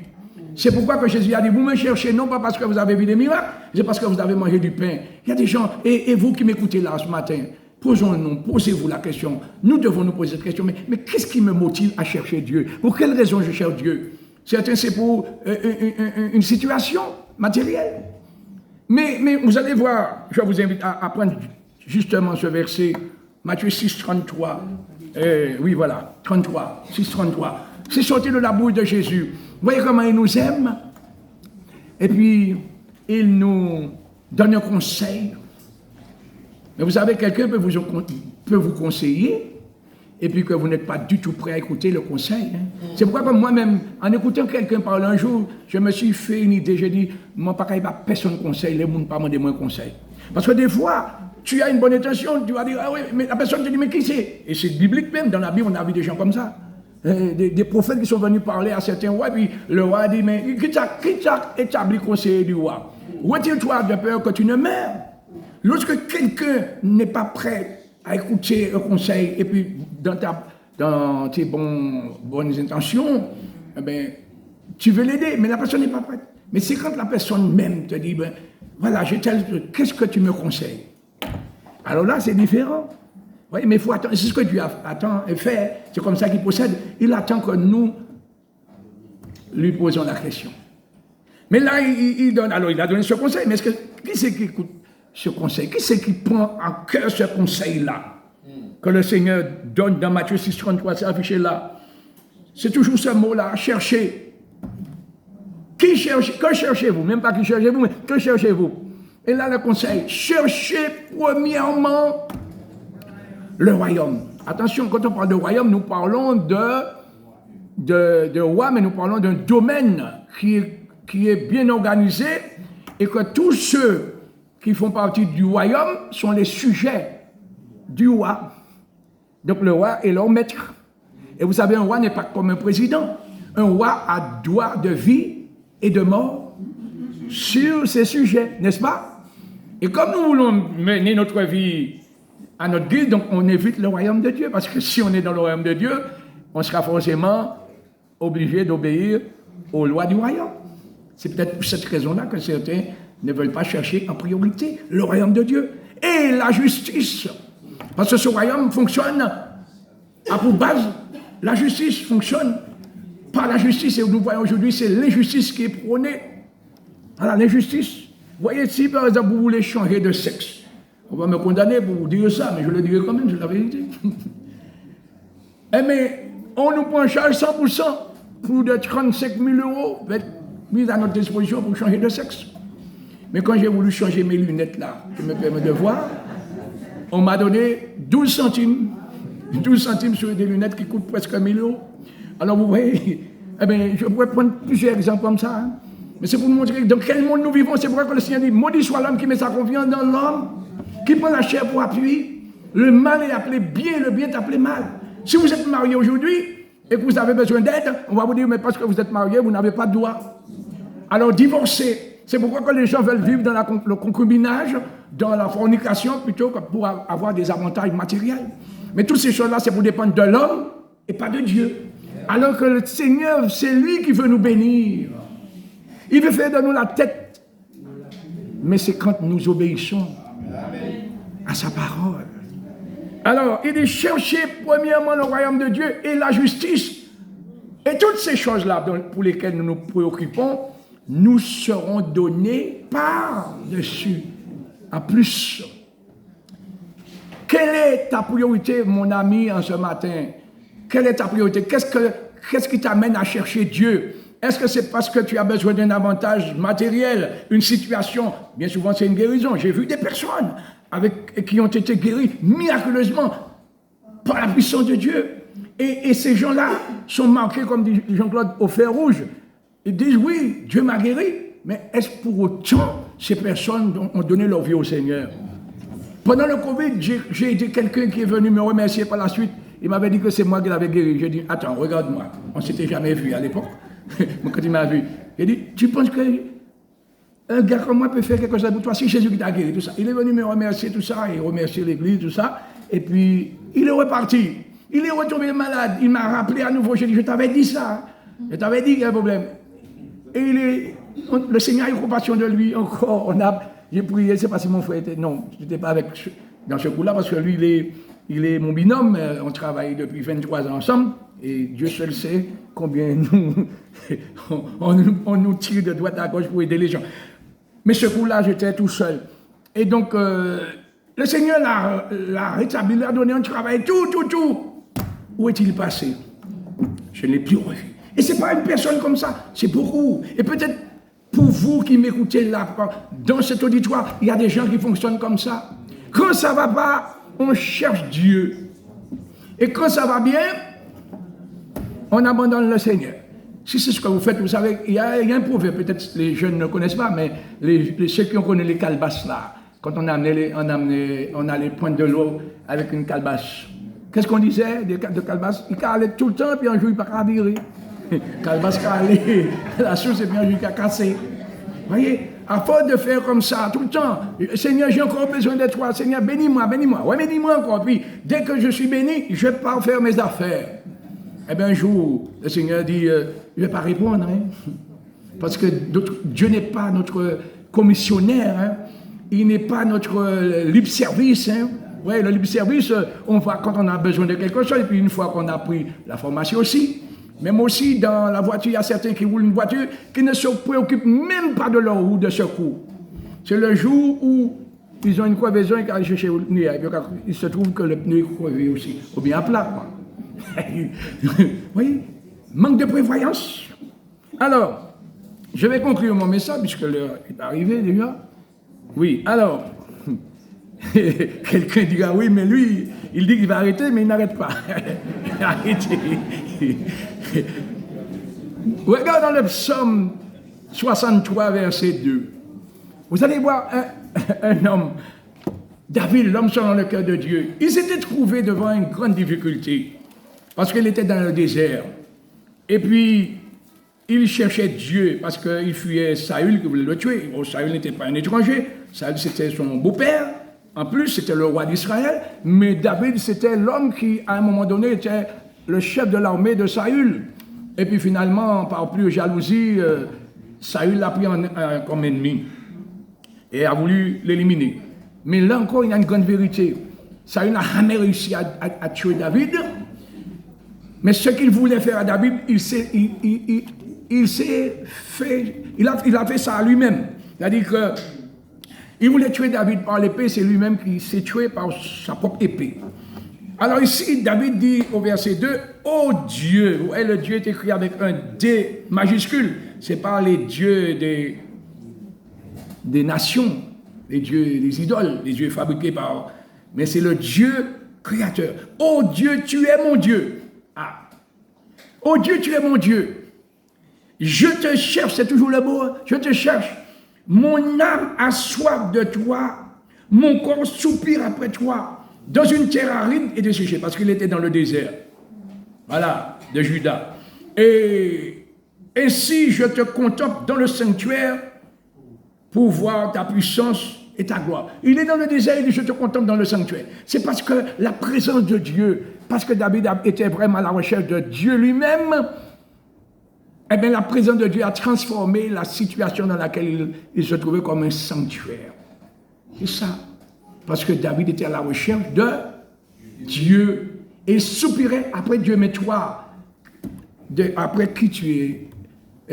C'est pourquoi que Jésus a dit, vous me cherchez non pas parce que vous avez vu des miracles, c'est parce que vous avez mangé du pain. Il y a des gens, et vous qui m'écoutez là ce matin, posez-vous la question. Nous devons nous poser cette question, mais qu'est-ce qui me motive à chercher Dieu? Pour quelle raison je cherche Dieu? Certains, c'est pour une situation matérielle. Mais vous allez voir, je vous invite à prendre justement ce verset, Matthieu 6, 33. Oui, voilà, 33, 6, 33. C'est sorti de la bouche de Jésus. Vous voyez comment il nous aime? Et puis, il nous donne un conseil. Mais vous savez, quelqu'un peut vous conseiller, et puis que vous n'êtes pas du tout prêt à écouter le conseil. Hein. C'est pourquoi, comme moi-même, en écoutant quelqu'un parler un jour, je me suis fait une idée. J'ai dit, moi, pas qu'il n'y a personne conseil, les gens ne pas demander moi un conseil. Parce que des fois, tu as une bonne intention, tu vas dire, ah oui, mais la personne te dit, mais qui c'est? Et c'est biblique même, dans la Bible, on a vu des gens comme ça. Des prophètes qui sont venus parler à certains rois, puis le roi a dit, mais qui t'a établi conseiller du roi? Retire-toi de peur que tu ne meurs. Lorsque quelqu'un n'est pas prêt à écouter un conseil, et puis dans tes bonnes intentions, eh ben, tu veux l'aider, mais la personne n'est pas prête. Mais c'est quand la personne même te dit, ben, voilà, qu'est-ce que tu me conseilles? Alors là, c'est différent. Oui, mais il faut attendre, c'est ce que Dieu attend et fait, c'est comme ça qu'il procède. Il attend que nous lui posions la question. Mais là, il a donné ce conseil, mais qui c'est qui écoute ce conseil? Qui c'est qui prend à cœur ce conseil-là que le Seigneur donne dans Matthieu 6, 33, c'est affiché là. C'est toujours ce mot-là, chercher. Que cherchez-vous? Même pas qui cherchez-vous, mais que cherchez-vous? Et là, le conseil, cherchez premièrement le royaume. Attention, quand on parle de royaume, nous parlons de roi, mais nous parlons d'un domaine qui est bien organisé et que tous ceux qui font partie du royaume sont les sujets du roi. Donc le roi est leur maître. Et vous savez, un roi n'est pas comme un président. Un roi a droit de vie et de mort sur ses sujets, n'est-ce pas? Et comme nous voulons mener notre vie à notre guide, donc on évite le royaume de Dieu, parce que si on est dans le royaume de Dieu, on sera forcément obligé d'obéir aux lois du royaume. C'est peut-être pour cette raison-là que certains ne veulent pas chercher en priorité le royaume de Dieu et la justice. Parce que ce royaume fonctionne à pour base, la justice fonctionne par la justice, et nous voyons aujourd'hui, c'est l'injustice qui est prônée. Voilà, l'injustice. Vous voyez, si par exemple vous voulez changer de sexe, on va me condamner pour vous dire ça, mais je le dirai quand même, c'est la vérité. Mais on nous prend en charge 100%, plus de 35 000 € va être mis à notre disposition pour changer de sexe. Mais quand j'ai voulu changer mes lunettes là, qui me permettent de voir, on m'a donné 12 centimes. 12 centimes sur des lunettes qui coûtent presque 1 000 €. Alors vous voyez, je pourrais prendre plusieurs exemples comme ça. Hein. Mais c'est pour vous montrer dans quel monde nous vivons. C'est pourquoi que le Seigneur dit, maudit soit l'homme qui met sa confiance dans l'homme, qui prend la chair pour appui. Le mal est appelé bien, le bien est appelé mal. Si vous êtes marié aujourd'hui et que vous avez besoin d'aide, on va vous dire, mais parce que vous êtes marié, vous n'avez pas de droit. Alors divorcez. C'est pourquoi quand les gens veulent vivre dans le concubinage, dans la fornication, plutôt que pour avoir des avantages matériels. Mais toutes ces choses-là, c'est pour dépendre de l'homme et pas de Dieu. Alors que le Seigneur, c'est lui qui veut nous bénir. Il veut faire de nous la tête. Mais c'est quand nous obéissons à sa parole. Alors, il dit chercher premièrement le royaume de Dieu et la justice. Et toutes ces choses-là pour lesquelles nous nous préoccupons, nous seront données par-dessus. En plus, quelle est ta priorité, mon ami, en ce matin? Quelle est ta priorité? Qu'est-ce qui t'amène à chercher Dieu? Est-ce que c'est parce que tu as besoin d'un avantage matériel, une situation? Bien souvent, c'est une guérison. J'ai vu des personnes qui ont été guéries miraculeusement par la puissance de Dieu. Et ces gens-là sont marqués, comme dit Jean-Claude, au fer rouge. Ils disent, oui, Dieu m'a guéri, mais est-ce pour autant ces personnes ont donné leur vie au Seigneur? Pendant le Covid, j'ai été quelqu'un qui est venu me remercier par la suite. Il m'avait dit que c'est moi qui l'avais guéri. J'ai dit, attends, regarde-moi. On ne s'était jamais vu à l'époque. Quand il m'a vu, j'ai dit, tu penses qu'un gars comme moi peut faire quelque chose pour toi? Si Jésus qui t'a guéri, tout ça. Il est venu me remercier, tout ça, et remercier l'église, tout ça. Et puis, il est reparti. Il est retombé malade. Il m'a rappelé à nouveau. J'ai dit, je t'avais dit ça. Je t'avais dit qu'il y a un problème. Et le Seigneur a eu compassion de lui encore. J'ai prié, je ne sais pas si mon frère était. Non, je n'étais pas dans ce coup-là, parce que lui, il est mon binôme. On travaille depuis 23 ans ensemble. Et Dieu seul sait combien on nous tire de droite à gauche pour aider les gens. Mais ce coup-là, j'étais tout seul. Et donc, le Seigneur l'a rétabli, l'a donné un travail, tout. Où est-il passé? Je ne l'ai plus revu. Et ce n'est pas une personne comme ça, c'est beaucoup. Et peut-être pour vous qui m'écoutez là, dans cet auditoire, il y a des gens qui fonctionnent comme ça. Quand ça ne va pas, on cherche Dieu. Et quand ça va bien, on abandonne le Seigneur. Si c'est ce que vous faites, vous savez, il y a un proverbe, peut-être les jeunes ne connaissent pas, mais ceux qui ont connu les calebasses là, quand on allait prendre de l'eau avec une calebasse. Qu'est-ce qu'on disait de calebasse? Il calait tout le temps, puis un jour il ne peut pas virer. Calebasse calée, la chose est bien jusqu'à casser. Vous voyez, à force de faire comme ça tout le temps, Seigneur, j'ai encore besoin de toi, Seigneur, bénis-moi. Ouais, bénis-moi encore. Puis, dès que je suis béni, je pars faire mes affaires. Eh bien, un jour, le Seigneur dit, je ne vais pas répondre, hein, parce que Dieu n'est pas notre commissionnaire, hein, il n'est pas notre libre service. Hein. Ouais, le libre service, on va quand on a besoin de quelque chose, et puis une fois qu'on a pris la formation aussi. Même aussi, dans la voiture, il y a certains qui roulent une voiture qui ne se préoccupent même pas de leur roue de secours. C'est le jour où ils ont une crevaison et qu'ils arrivent chercher le pneu. Il se trouve que le pneu est crevé aussi, ou bien à plat, quoi. Oui, manque de prévoyance. Alors, je vais conclure mon message, puisque l'heure est arrivée déjà. Oui, alors, quelqu'un dira, oui, mais lui, il dit qu'il va arrêter, mais il n'arrête pas. Arrêtez. Regarde dans le psaume 63, verset 2. Vous allez voir un homme, David, l'homme selon le cœur de Dieu. Il s'était trouvé devant une grande difficulté, parce qu'il était dans le désert. Et puis, il cherchait Dieu, parce qu'il fuyait Saül qui voulait le tuer. Bon, Saül n'était pas un étranger, Saül c'était son beau-père. En plus, c'était le roi d'Israël, mais David, c'était l'homme qui, à un moment donné, était le chef de l'armée de Saül. Et puis finalement, par plus jalousie, Saül l'a pris comme ennemi et a voulu l'éliminer. Mais là encore, il y a une grande vérité. Saül n'a jamais réussi à tuer David, mais ce qu'il voulait faire à David, il a fait ça à lui-même. C'est-à-dire que il voulait tuer David par l'épée, c'est lui-même qui s'est tué par sa propre épée. Alors ici, David dit au verset 2, « Oh Dieu », et le Dieu est écrit avec un D majuscule, c'est pas les dieux des nations, les dieux des idoles, les dieux fabriqués par... Mais c'est le Dieu créateur. « Oh Dieu, tu es mon Dieu ». Ah. « Oh Dieu, tu es mon Dieu. Je te cherche », c'est toujours le mot, je te cherche. Mon âme a soif de toi, mon corps soupire après toi, dans une terre aride et desséchée, parce qu'il était dans le désert, voilà, de Juda. Et ainsi je te contemple dans le sanctuaire, pour voir ta puissance et ta gloire. Il est dans le désert, il dit, je te contemple dans le sanctuaire. C'est parce que la présence de Dieu, parce que David était vraiment à la recherche de Dieu lui-même, eh bien la présence de Dieu a transformé la situation dans laquelle il se trouvait comme un sanctuaire. C'est ça. Parce que David était à la recherche de Dieu. Et il soupirait après Dieu. Mais toi, après qui tu es?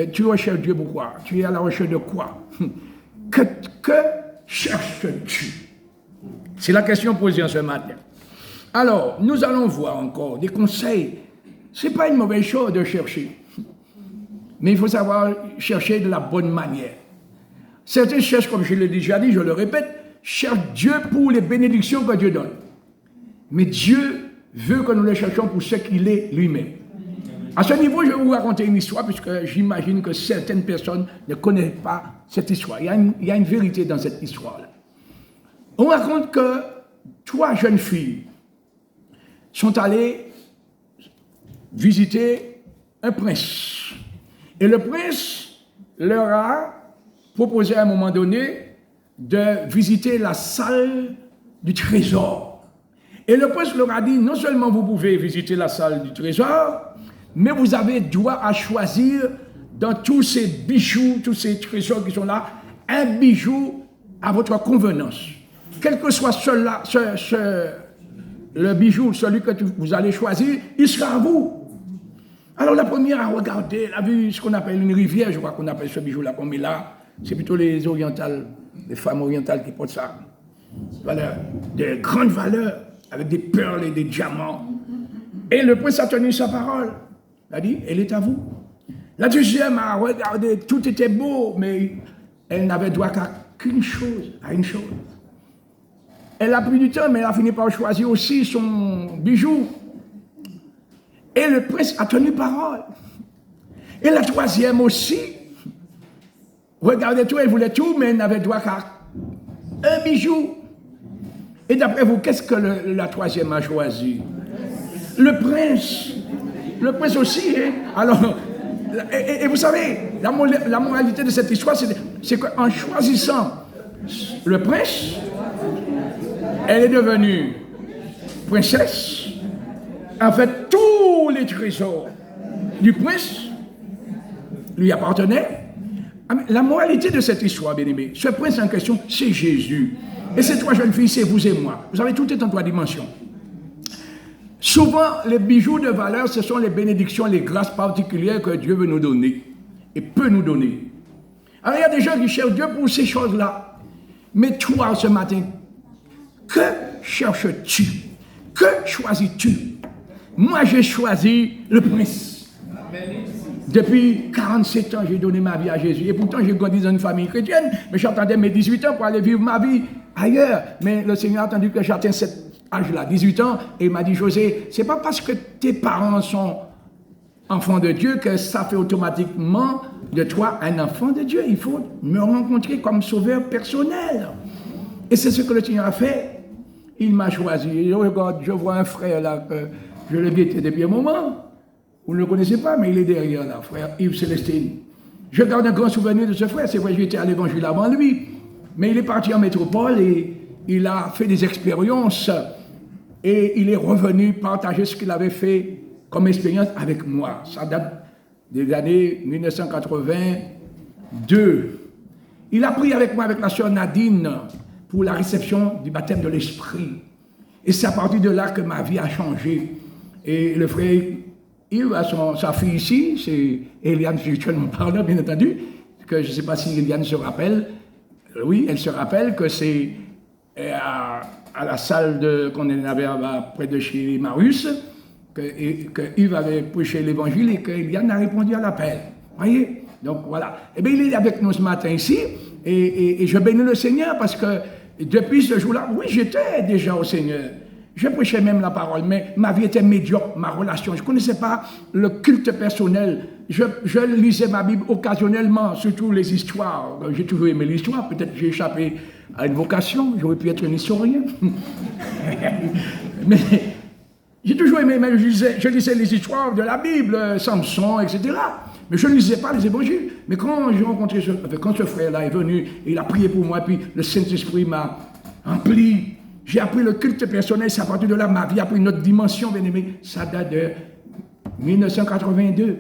Tu recherches Dieu pourquoi? Tu es à la recherche de quoi? Que cherches-tu? C'est la question posée en ce matin. Alors, nous allons voir encore des conseils. Ce n'est pas une mauvaise chose de chercher. Mais il faut savoir chercher de la bonne manière. Certains cherchent, comme je l'ai déjà dit, je le répète, cherchent Dieu pour les bénédictions que Dieu donne. Mais Dieu veut que nous le cherchions pour ce qu'il est lui-même. À ce niveau, je vais vous raconter une histoire, puisque j'imagine que certaines personnes ne connaissent pas cette histoire. Il y a une vérité dans cette histoire-là. On raconte que 3 jeunes filles sont allées visiter un prince. Et le prince leur a proposé à un moment donné de visiter la salle du trésor. Et le prince leur a dit, non seulement vous pouvez visiter la salle du trésor, mais vous avez droit à choisir dans tous ces bijoux, tous ces trésors qui sont là, un bijou à votre convenance. Quel que soit le bijou, celui que vous allez choisir, il sera à vous. Alors la première a regardé, elle a vu ce qu'on appelle une rivière, je crois qu'on appelle ce bijou-là qu'on met là. C'est plutôt les orientales, les femmes orientales qui portent ça. Voilà, de grandes valeurs, avec des perles et des diamants. Et le prince a tenu sa parole. Il a dit, elle est à vous. La deuxième a regardé, tout était beau, mais elle n'avait droit qu'à une chose. Elle a pris du temps, mais elle a fini par choisir aussi son bijou. Et le prince a tenu parole. Et la troisième aussi, regardez tout, elle voulait tout, mais elle n'avait droit qu'à un bijou. Et d'après vous, qu'est-ce que la troisième a choisi? Le prince. Le prince aussi, hein? Alors, et vous savez, la moralité de cette histoire, c'est qu'en choisissant le prince, elle est devenue princesse. En fait, tous les trésors du prince lui appartenaient. La moralité de cette histoire, bien-aimé, ce prince en question, c'est Jésus. Et ces 3 jeunes filles, c'est vous et moi. Vous savez, tout est en 3 dimensions. Souvent, les bijoux de valeur, ce sont les bénédictions, les grâces particulières que Dieu veut nous donner et peut nous donner. Alors, il y a des gens qui cherchent Dieu pour ces choses-là. Mais toi, ce matin, que cherches-tu? Que choisis-tu? Moi, j'ai choisi le prince. Depuis 47 ans, j'ai donné ma vie à Jésus. Et pourtant, j'ai grandi dans une famille chrétienne. Mais j'attendais mes 18 ans pour aller vivre ma vie ailleurs. Mais le Seigneur a attendu que j'atteigne cet âge-là, 18 ans. Et il m'a dit, José, c'est pas parce que tes parents sont enfants de Dieu que ça fait automatiquement de toi un enfant de Dieu. Il faut me rencontrer comme sauveur personnel. Et c'est ce que le Seigneur a fait. Il m'a choisi. Et regarde, je vois un frère là que je le guettais depuis un moment. Vous ne le connaissez pas, mais il est derrière là, frère Yves Célestine. Je garde un grand souvenir de ce frère. C'est vrai, j'étais à l'évangile avant lui. Mais il est parti en métropole et il a fait des expériences. Et il est revenu partager ce qu'il avait fait comme expérience avec moi. Ça date des années 1982. Il a prié avec moi, avec la sœur Nadine, pour la réception du baptême de l'Esprit. Et c'est à partir de là que ma vie a changé. Et le frère Yves a sa fille ici, c'est Eliane spirituellement parlant, bien entendu, que je ne sais pas si Eliane se rappelle. Oui, elle se rappelle que c'est à la salle qu'on avait près de chez Marius, que Yves avait prêché l'évangile et que Eliane a répondu à l'appel. Voyez? Donc voilà. Eh bien, il est avec nous ce matin ici, et je bénis le Seigneur parce que depuis ce jour-là, oui, j'étais déjà au Seigneur. Je prêchais même la parole, mais ma vie était médiocre, ma relation. Je ne connaissais pas le culte personnel. Je lisais ma Bible occasionnellement, surtout les histoires. J'ai toujours aimé l'histoire. Peut-être que j'ai échappé à une vocation. J'aurais pu être un historien. Mais j'ai toujours aimé, je lisais les histoires de la Bible, Samson, etc. Mais je ne lisais pas les évangiles. Mais quand j'ai rencontré quand ce frère-là est venu, il a prié pour moi, puis le Saint-Esprit m'a rempli. J'ai appris le culte personnel, c'est à partir de là, ma vie a pris une autre dimension, bien aimé. Ça date de 1982.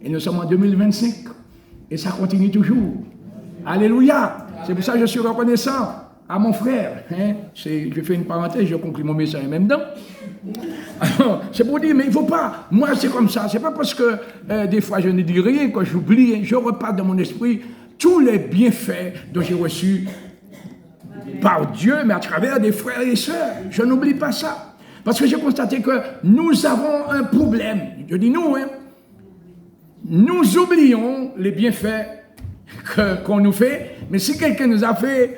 Et nous sommes en 2025. Et ça continue toujours. Alléluia. C'est pour ça que je suis reconnaissant à mon frère. Hein? Je fais une parenthèse, je conclue mon message même dedans. Alors, c'est pour dire, mais il ne faut pas. Moi, c'est comme ça. C'est pas parce que des fois je ne dis rien, quand j'oublie, je repars dans mon esprit tous les bienfaits dont j'ai reçus par Dieu, mais à travers des frères et sœurs. Je n'oublie pas ça. Parce que j'ai constaté que nous avons un problème. Je dis nous, hein. Nous oublions les bienfaits qu'on nous fait, mais si quelqu'un nous a fait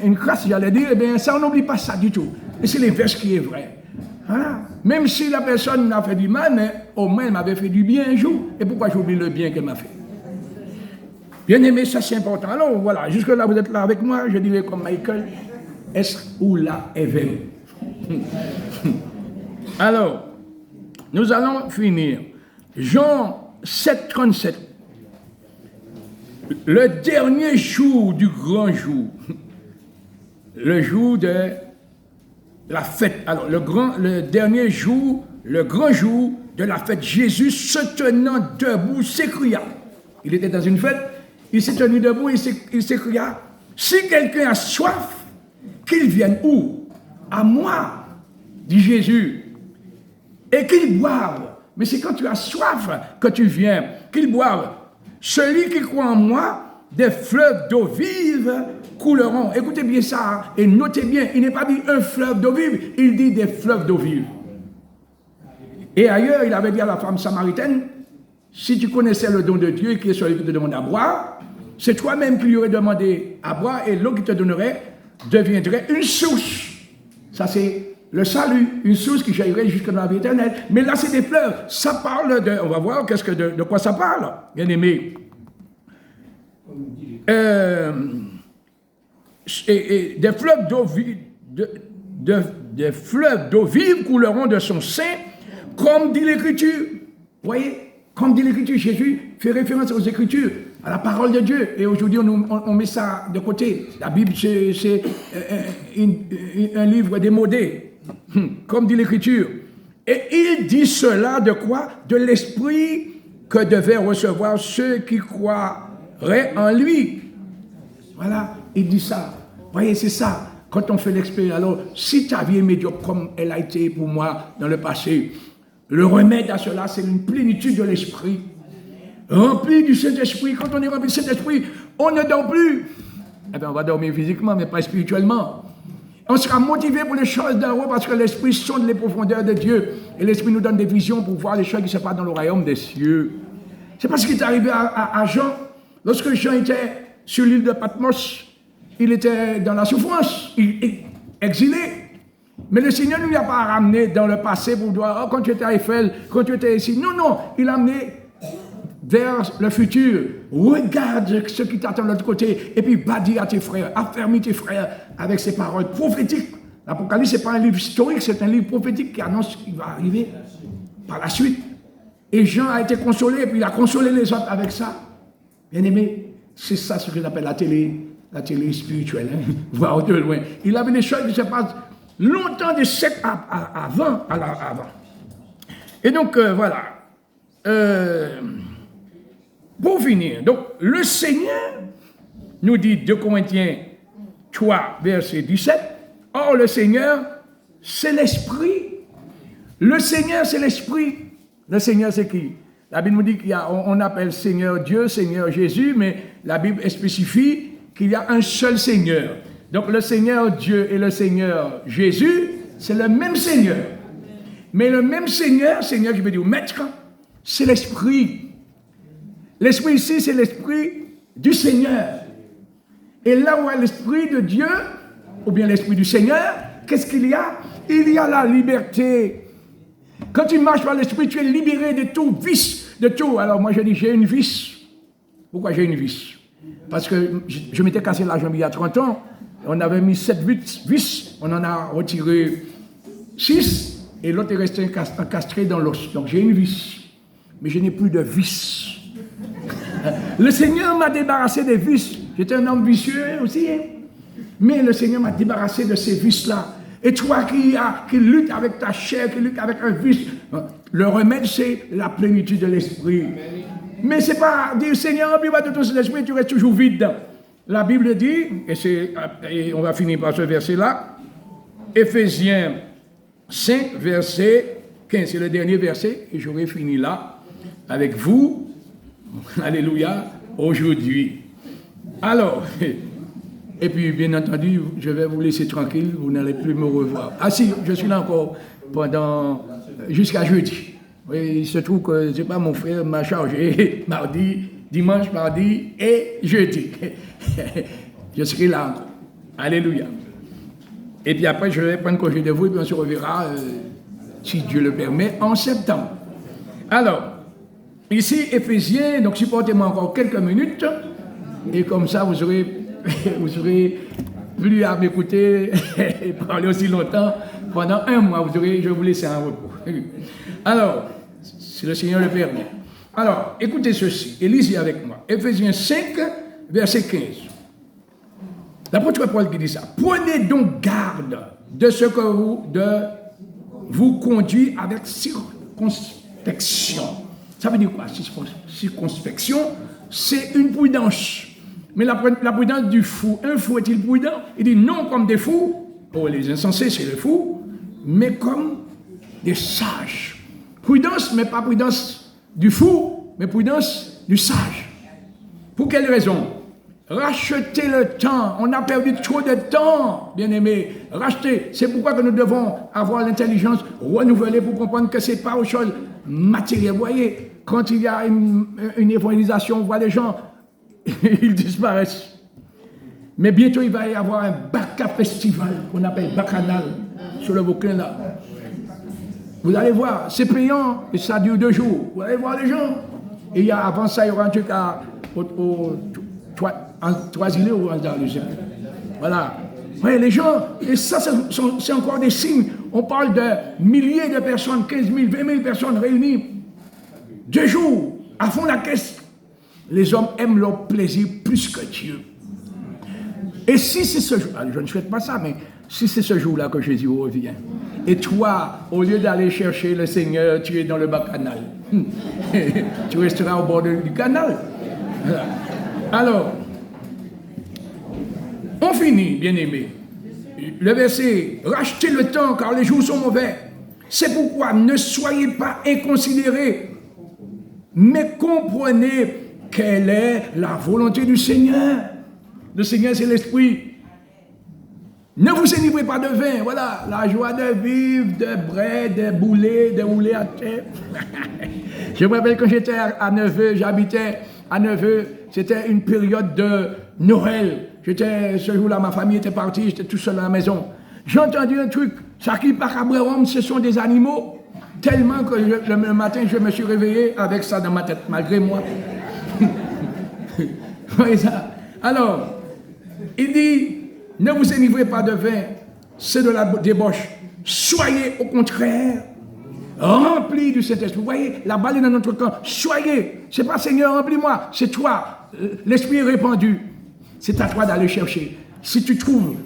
une grâce, j'allais dire, eh bien, ça, on n'oublie pas ça du tout. Et c'est l'inverse qui est vrai. Voilà. Même si la personne m'a fait du mal, mais au moins elle m'avait fait du bien un jour. Et pourquoi j'oublie le bien qu'elle m'a fait? Bien aimé, ça c'est important. Alors voilà, jusque-là, vous êtes là avec moi, je dirais comme Michael, est-ce ou la Evel? Alors, nous allons finir. Jean 7, 37. Le dernier jour du grand jour, le jour de la fête. Alors, le dernier jour, le grand jour de la fête, Jésus se tenant debout s'écria. Il était dans une fête, il s'est tenu debout, il s'écria, si quelqu'un a soif, qu'il vienne où? À moi, dit Jésus, et qu'il boive. Mais c'est quand tu as soif que tu viens, qu'il boive. Celui qui croit en moi, des fleuves d'eau vive couleront. Écoutez bien ça, et notez bien, il n'est pas dit un fleuve d'eau vive, il dit des fleuves d'eau vive. Et ailleurs, il avait dit à la femme samaritaine, si tu connaissais le don de Dieu, qui est celui qui te demande à boire, c'est toi-même qui lui aurais demandé à boire, et l'eau qui te donnerait deviendrait une source. Ça c'est le salut, une source qui jaillirait jusque dans la vie éternelle. Mais là, c'est des fleuves. Ça parle de... On va voir de quoi ça parle, bien aimé. Et des fleuves d'eau vive, des fleuves d'eau vive couleront de son sein, comme dit l'Écriture. Vous voyez, comme dit l'Écriture, Jésus fait référence aux Écritures, à la parole de Dieu. Et aujourd'hui, on met ça de côté. La Bible, c'est un livre démodé. Comme dit l'Écriture. Et il dit cela de quoi? De l'esprit que devaient recevoir ceux qui croiraient en lui. Voilà, il dit ça. Vous voyez, c'est ça. Quand on fait l'expérience, alors, si ta vie est médiocre comme elle a été pour moi dans le passé, le remède à cela, c'est une plénitude de l'esprit. Rempli du Saint-Esprit. Quand on est rempli du Saint-Esprit, on ne dort plus. Eh bien, on va dormir physiquement, mais pas spirituellement. On sera motivé pour les choses d'en haut parce que l'Esprit sonde les profondeurs de Dieu. Et l'Esprit nous donne des visions pour voir les choses qui se passent dans le royaume des cieux. C'est parce qu'il est arrivé à Jean. Lorsque Jean était sur l'île de Patmos, il était dans la souffrance, exilé. Mais le Seigneur ne lui a pas ramené dans le passé pour dire, oh, quand tu étais à Eiffel, quand tu étais ici. Non, non, il l'a amené vers le futur. Regarde ce qui t'attend de l'autre côté et puis va dire à tes frères, affermis tes frères avec ces paroles prophétiques. L'Apocalypse, ce n'est pas un livre historique, c'est un livre prophétique qui annonce ce qui va arriver par la suite. Et Jean a été consolé et puis il a consolé les autres avec ça. Bien aimé, c'est ça ce que j'appelle la télé spirituelle, hein, voir de loin. Il avait des choses qui se passent longtemps, des siècles avant. Et donc, voilà. Pour finir, donc, le Seigneur nous dit 2 Corinthiens 3, verset 17, or le Seigneur, c'est l'Esprit. Le Seigneur, c'est l'Esprit. Le Seigneur, c'est qui? La Bible nous dit qu'on appelle Seigneur Dieu, Seigneur Jésus, mais la Bible spécifie qu'il y a un seul Seigneur. Donc le Seigneur Dieu et le Seigneur Jésus, c'est le même Seigneur. Mais le même Seigneur, Seigneur qui veut dire maître, c'est l'Esprit. L'Esprit ici, c'est l'Esprit du Seigneur. Et là où est l'Esprit de Dieu, ou bien l'Esprit du Seigneur, qu'est-ce qu'il y a? Il y a la liberté. Quand tu marches par l'Esprit, tu es libéré de tout vice, de tout. Alors moi je dis, j'ai une vice. Pourquoi j'ai une vice? Parce que je m'étais cassé la jambe il y a 30 ans. On avait mis 7 vis, on en a retiré 6, et l'autre est resté encastré dans l'os. Donc j'ai une vis. mais je n'ai plus de vices. Le Seigneur m'a débarrassé des vices. J'étais un homme vicieux aussi, hein? Mais le Seigneur m'a débarrassé de ces vices-là. Et toi qui luttes avec ta chair, qui luttes avec un vice, le remède, c'est la plénitude de l'esprit. Mais c'est pas dire Seigneur, remplis-moi de ton Saint-Esprit, tu restes toujours vide. La Bible dit, et on va finir par ce verset-là, Éphésiens 5, verset 15, c'est le dernier verset, et j'aurai fini là, avec vous, alléluia, aujourd'hui. Alors, et puis bien entendu, je vais vous laisser tranquille, vous n'allez plus me revoir. Ah si, je suis là encore jusqu'à jeudi. Oui, il se trouve que c'est pas mon frère m'a chargé dimanche, mardi et jeudi. Je serai là encore. Alléluia. Et puis après, je vais prendre congé de vous et puis on se reverra, si Dieu le permet, en septembre. Alors, ici, Éphésiens, donc supportez-moi encore quelques minutes, et comme ça, vous aurez plus à m'écouter et parler aussi longtemps. Pendant un mois, je vais vous laisser en repos. Alors, si le Seigneur le permet. Alors, écoutez ceci, et lisez avec moi. Éphésiens 5, verset 15. L'apôtre Paul qui dit ça. Prenez donc garde de ce que vous conduit avec circonspection. Ça veut dire quoi, circonspection? C'est une prudence. Mais la prudence du fou. Un fou est-il prudent? Il dit non comme des fous. Oh, les insensés, c'est les fous. Mais comme des sages. Prudence, mais pas prudence du fou, mais prudence du sage. Pour quelle raison? Racheter le temps. On a perdu trop de temps, bien-aimés. Racheter. C'est pourquoi que nous devons avoir l'intelligence renouvelée pour comprendre que ce n'est pas aux choses matérielles. Vous voyez, quand il y a une évangélisation, on voit les gens, ils disparaissent. Mais bientôt, il va y avoir un Baka Festival qu'on appelle Bacchanal sur le Vauclin là. Vous allez voir, c'est payant et ça dure 2 jours. Vous allez voir les gens. Et avant ça, il y aura un truc en Trois-Îlets ou en Andalousie. Voilà. Oui, les gens, et ça, c'est encore des signes. On parle de milliers de personnes, 15 000, 20 000 personnes réunies. 2 jours, à fond la caisse. Les hommes aiment leur plaisir plus que Dieu. Et si c'est ce jour, je ne souhaite pas ça, mais si c'est ce jour-là que Jésus revient, et toi, au lieu d'aller chercher le Seigneur, tu es dans le bas canal. Tu resteras au bord du canal. Alors, on finit, bien-aimés. Le verset, rachetez le temps car les jours sont mauvais. C'est pourquoi ne soyez pas inconsidérés, mais comprenez quelle est la volonté du Seigneur. Le Seigneur, c'est l'Esprit. Ne vous enivrez pas de vin, voilà, la joie de vivre, de bread, de bouler, de rouler à terre. Je me rappelle quand j'étais à Neveu, j'habitais à Neveu, c'était une période de Noël. Ce jour-là, ma famille était partie, j'étais tout seul à la maison. J'ai entendu un truc, ça qui part à Brérôme, ce sont des animaux, tellement que le matin, je me suis réveillé avec ça dans ma tête, malgré moi. Oui, ça. Alors, il dit, ne vous enivrez pas de vin, c'est de la débauche. Soyez au contraire remplis du Saint-Esprit. Vous voyez, la balle est dans notre camp. Soyez, c'est pas Seigneur, remplis-moi, c'est toi. L'Esprit est répandu. C'est à toi d'aller chercher. Si tu trouves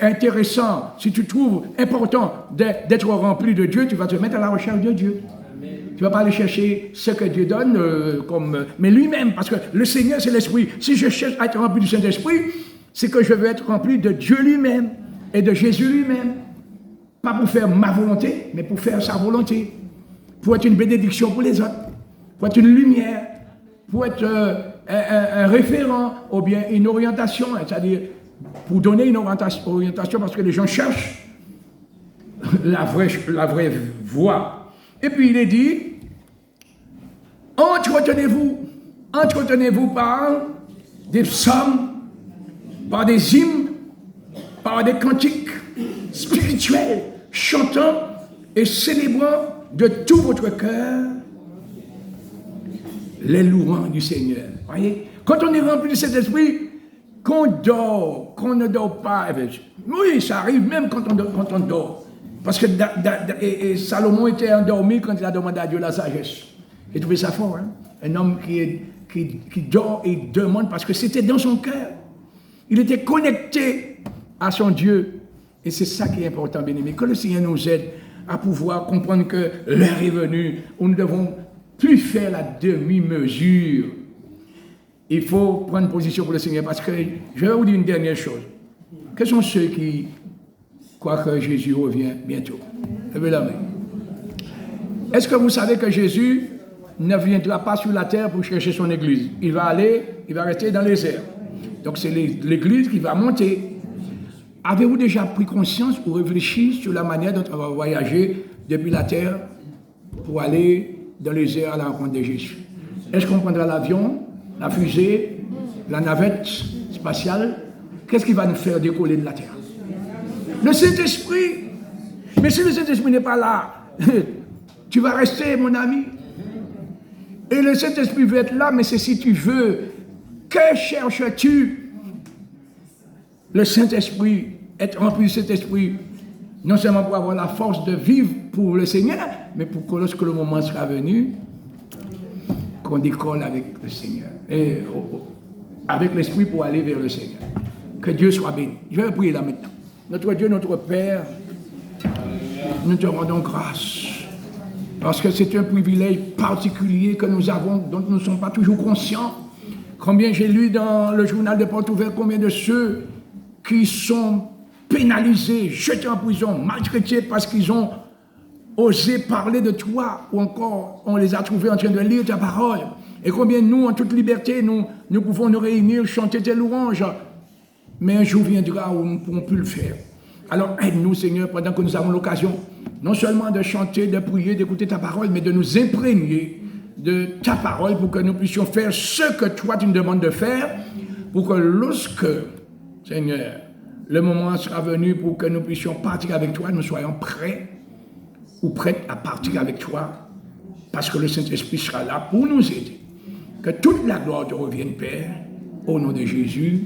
intéressant, si tu trouves important d'être rempli de Dieu, tu vas te mettre à la recherche de Dieu. Tu ne vas pas aller chercher ce que Dieu donne, mais lui-même, parce que le Seigneur, c'est l'Esprit. Si je cherche à être rempli du Saint-Esprit, c'est que je veux être rempli de Dieu lui-même et de Jésus lui-même. Pas pour faire ma volonté, mais pour faire sa volonté. Pour être une bénédiction pour les autres. Pour être une lumière. Pour être un référent ou bien une orientation. C'est-à-dire, pour donner une orientation parce que les gens cherchent la vraie voie. Et puis il est dit, entretenez-vous par des psaumes, par des hymnes, par des cantiques spirituels, chantant et célébrant de tout votre cœur les louanges du Seigneur. Voyez, quand on est rempli de cet esprit, qu'on dort, qu'on ne dort pas, oui, ça arrive même quand on dort. Parce que et Salomon était endormi quand il a demandé à Dieu la sagesse. J'ai trouvé ça fort, hein? Un homme qui dort et demande parce que c'était dans son cœur. Il était connecté à son Dieu. Et c'est ça qui est important, bien-aimé. Que le Seigneur nous aide à pouvoir comprendre que l'heure est venue où nous ne devons plus faire la demi-mesure. Il faut prendre position pour le Seigneur parce que je vais vous dire une dernière chose. Quels sont ceux qui croient que Jésus revient bientôt? Levez la main. Est-ce que vous savez que Jésus ne viendra pas sur la terre pour chercher son église? Il va rester dans les airs. Donc c'est l'église qui va monter. Avez-vous déjà pris conscience ou réfléchi sur la manière dont on va voyager depuis la terre pour aller dans les airs à la rencontre de Jésus? Est-ce qu'on prendra l'avion, la fusée, la navette spatiale? Qu'est-ce qui va nous faire décoller de la terre? Le Saint-Esprit. Mais si le Saint-Esprit n'est pas là, tu vas rester, mon ami. Et le Saint-Esprit veut être là, mais c'est si tu veux. Que cherches-tu? Le Saint-Esprit, être rempli du Saint-Esprit, non seulement pour avoir la force de vivre pour le Seigneur, mais pour que lorsque le moment sera venu, qu'on décolle avec le Seigneur. Et avec l'Esprit pour aller vers le Seigneur. Que Dieu soit béni. Je vais prier là maintenant. Notre Dieu, notre Père, nous te rendons grâce. Parce que c'est un privilège particulier que nous avons, dont nous ne sommes pas toujours conscients. Combien j'ai lu dans le journal de Porte-Ouverte, combien de ceux qui sont pénalisés, jetés en prison, maltraités parce qu'ils ont osé parler de toi, ou encore on les a trouvés en train de lire ta parole. Et combien nous, en toute liberté, nous pouvons nous réunir, chanter tes louanges. Mais un jour viendra où nous ne pourrons plus le faire. Alors aide-nous, Seigneur, pendant que nous avons l'occasion, non seulement de chanter, de prier, d'écouter ta parole, mais de nous imprégner de ta parole pour que nous puissions faire ce que toi tu nous demandes de faire, pour que lorsque, Seigneur, le moment sera venu pour que nous puissions partir avec toi, nous soyons prêts ou prêtes à partir avec toi, parce que le Saint-Esprit sera là pour nous aider. Que toute la gloire te revienne, Père, au nom de Jésus.